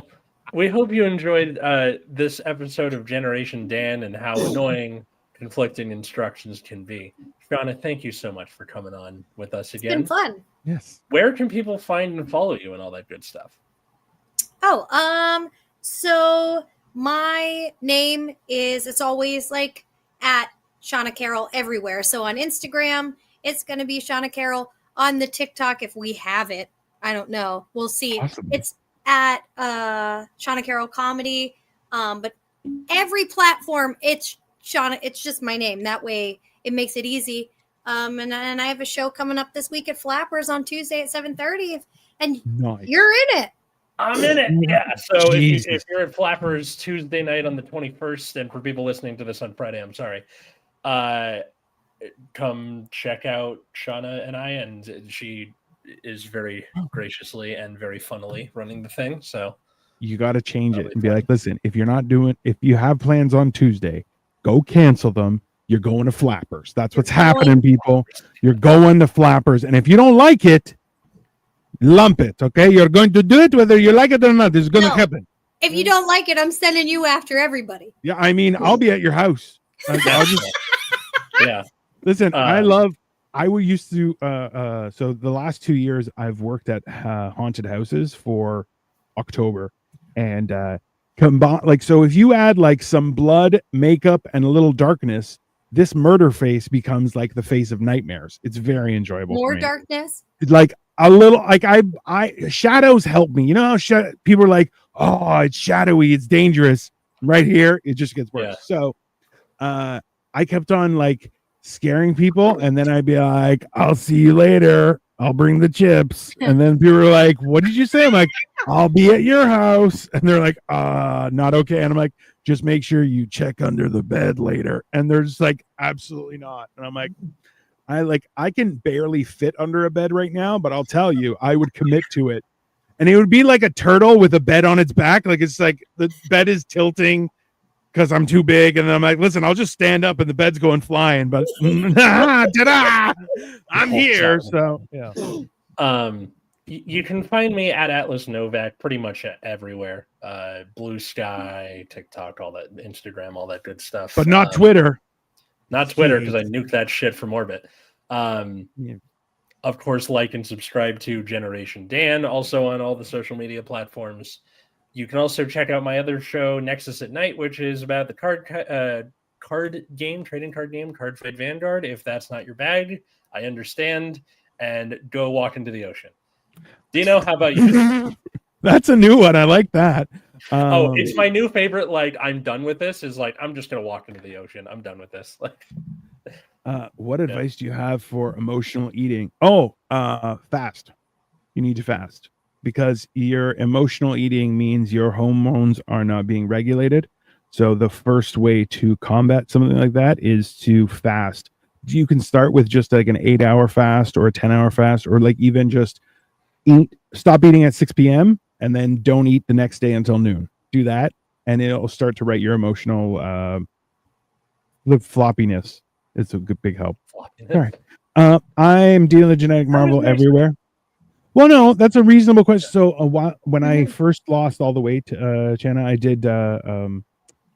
we hope you enjoyed this episode of Generation Dan and how annoying conflicting instructions can be. Chana, thank you so much for coming on with us again. It's been fun. Yes. Where can people find and follow you and all that good stuff? So my name is, it's always like at Chana Carroll everywhere. So on Instagram, it's going to be Chana Carroll. On the TikTok, if we have it, I don't know. We'll see. Awesome. It's at Chana Carroll Comedy. But every platform, it's Chana. It's just my name. That way it makes it easy. And I have a show coming up this week at Flappers on Tuesday at 7:30. And Nice. You're in it. I'm in it. Yeah. So if you're at Flappers Tuesday night on the 21st, and for people listening to this on Friday, I'm sorry. Come check out Chana and I, and she is very graciously and very funnily running the thing. So you got to change it and be like, listen, if you have plans on Tuesday, go cancel them. You're going to Flappers. That's what's happening, people. You're going to Flappers. And if you don't like it, lump it. Okay. You're going to do it whether you like it or not. It's going to happen. If you don't like it, I'm sending you after everybody. Yeah. I mean, I'll be at your house. Yeah. Listen, I used to, so the last 2 years I've worked at haunted houses for October, and so if you add like some blood, makeup, and a little darkness, this murder face becomes like the face of nightmares. It's very enjoyable. More darkness? It's like a little, like I shadows help me. You know how people are like, oh, it's shadowy, it's dangerous. Right here, it just gets worse. Yeah. So I kept on like scaring people, and then I'd be like, I'll see you later, I'll bring the chips. And then people are like, what did you say? I'm like, I'll be at your house. And they're like, not okay. And I'm like, just make sure you check under the bed later. And they're just like, absolutely not. And I'm like, I can barely fit under a bed right now, but I'll tell you, I would commit to it. And it would be like a turtle with a bed on its back. Like it's like the bed is tilting because I'm too big, and then I'm like, listen, I'll just stand up and the bed's going flying, but ta-da! I'm here. So yeah. You can find me at Atlas Novak pretty much everywhere. Blue Sky, TikTok, all that, Instagram, all that good stuff. But not Twitter. Not Twitter, because I nuked that shit from orbit. Of course, like and subscribe to Generation Dan, also on all the social media platforms. You can also check out my other show, Nexus at Night, which is about the trading card game, Card Fight Vanguard. If that's not your bag, I understand. And go walk into the ocean. Dino, how about you? That's a new one. I like that. It's my new favorite. Like, I'm done with this. Is like, I'm just going to walk into the ocean. I'm done with this. Like, what advice do you have for emotional eating? Fast. You need to fast. Because your emotional eating means your hormones are not being regulated. So the first way to combat something like that is to fast. You can start with just like an 8-hour fast or a 10-hour fast, or like even just stop eating at 6 p.m. and then don't eat the next day until noon. Do that, and it'll start to right your emotional the floppiness. It's a good big help. All right. I'm dealing with genetic marvel everywhere. Well, no, that's a reasonable question. So when I first lost all the weight, Chana, I did a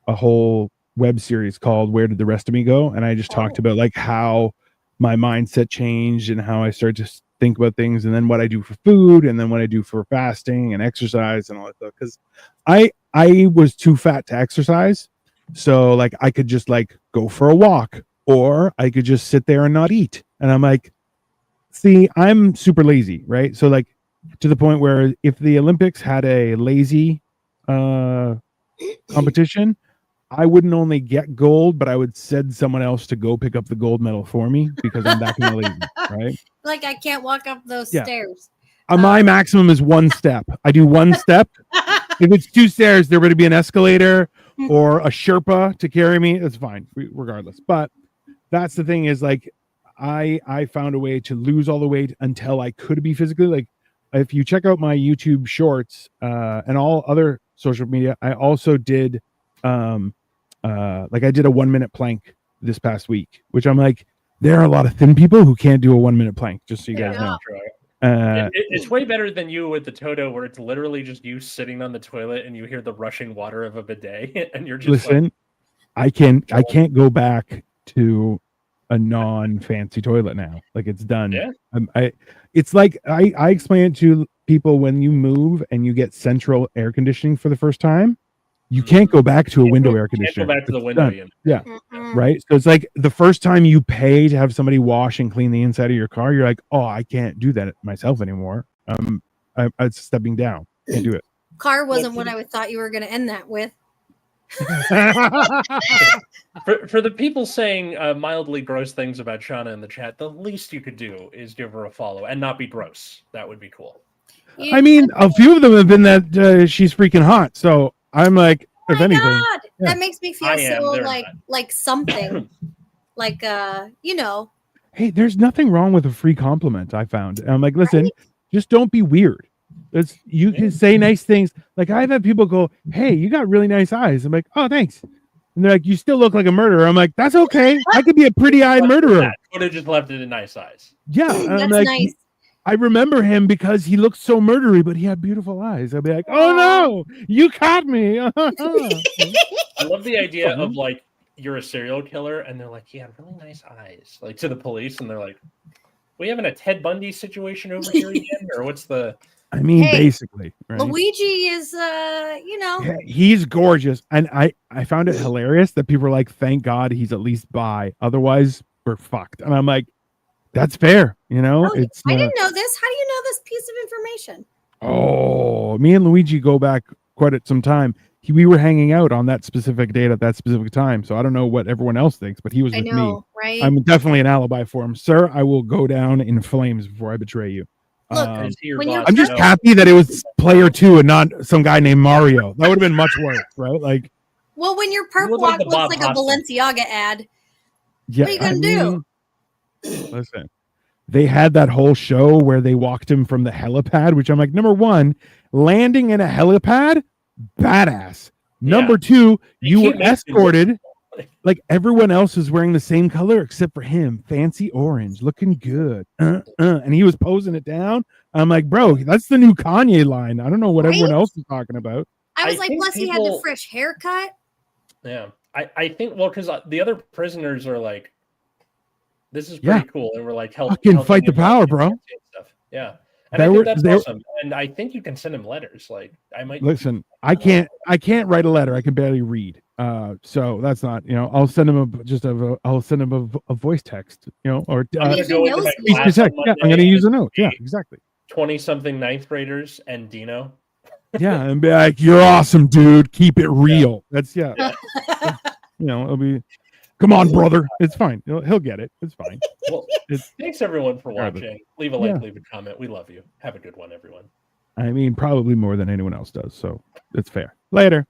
whole web series called Where Did the Rest of Me Go? And I just talked about like how my mindset changed and how I started to think about things, and then what I do for food, and then what I do for fasting and exercise and all that stuff. Because I was too fat to exercise. So like I could just like go for a walk, or I could just sit there and not eat. And I'm like, see, I'm super lazy, right? So like to the point where if the Olympics had a lazy competition, I wouldn't only get gold, but I would send someone else to go pick up the gold medal for me because I'm that kind of lazy, right? Like I can't walk up those Yeah. stairs. My maximum is one step. I do one step. If it's 2 stairs, there would be an escalator or a Sherpa to carry me. That's fine, regardless. But that's the thing is like, I found a way to lose all the weight until I could be physically like. If you check out my YouTube shorts and all other social media, I also did like I did a 1 minute plank this past week, which I'm like, there are a lot of thin people who can't do a 1 minute plank, just so you guys know. It's way better than you with the Toto, where it's literally just you sitting on the toilet and you hear the rushing water of a bidet, and you're just listen. Like, I can't go back to a non-fancy toilet now. Like it's done. Yeah. It's like I explain it to people when you move and you get central air conditioning for the first time. You can't go back to a window air conditioner. Go back to the window. Yeah. Right. So it's like the first time you pay to have somebody wash and clean the inside of your car, you're like, oh, I can't do that myself anymore. I'm stepping down. Can't do it. Car wasn't what I thought you were going to end that with. For the people saying mildly gross things about Chana in the chat, the least you could do is give her a follow and not be gross. That would be cool. I mean, a few of them have been that she's freaking hot. So I'm like, if anything, God, that makes me feel so like something, like you know. Hey, there's nothing wrong with a free compliment. I found. And I'm like, listen, just don't be weird. You can say nice things. Like I've had people go, "Hey, you got really nice eyes." I'm like, "Oh, thanks." And they're like, "You still look like a murderer." I'm like, "That's okay. I could be a pretty-eyed murderer." Would have just left it in nice eyes. Yeah, that's like, nice. I remember him because he looked so murdery, but he had beautiful eyes. I'd be like, "Oh no, you caught me!" I love the idea of like you're a serial killer, and they're like, "He had really nice eyes," like to the police, and they're like, "We having a Ted Bundy situation over here again, or what's the?" I mean, basically, right? Luigi is, you know, he's gorgeous, and I found it hilarious that people are like, "Thank God he's at least bi, otherwise we're fucked." And I'm like, "That's fair, you know." I didn't know this. How do you know this piece of information? Oh, me and Luigi go back quite some time. We were hanging out on that specific date at that specific time, so I don't know what everyone else thinks, but he was with me. Right? I'm definitely an alibi for him, sir. I will go down in flames before I betray you. Look, I'm just happy that it was player 2 and not some guy named Mario. That would have been much worse, right? Like, well, when your perp walk looks like a Balenciaga ad, yeah, what are you gonna do? Listen, they had that whole show where they walked him from the helipad, which I'm like, number one, landing in a helipad, badass. Number 2, you were escorted. Like everyone else is wearing the same color except for him, fancy orange, looking good. And he was posing it down. I'm like, bro, that's the new Kanye line. I don't know what everyone else is talking about. I was like, plus he had the fresh haircut. Yeah, I think because the other prisoners are like, this is pretty cool, and we're like, fucking fight the power, bro. Stuff. Yeah. And I think that's awesome. And I think you can send him letters. Like I might listen. I can't write a letter. I can barely read. So that's not. I'll send him a voice text. Or I'm gonna go into my class text. Yeah, I'm gonna use a note. Yeah, exactly. 20-something ninth graders and Dino. Yeah, and be like, "You're awesome, dude. Keep it real." That's it'll be. Come on, brother. It's fine. He'll get it. It's fine. Well, thanks everyone for watching. Leave a like, leave a comment. We love you. Have a good one, everyone. I mean, probably more than anyone else does. So it's fair. Later.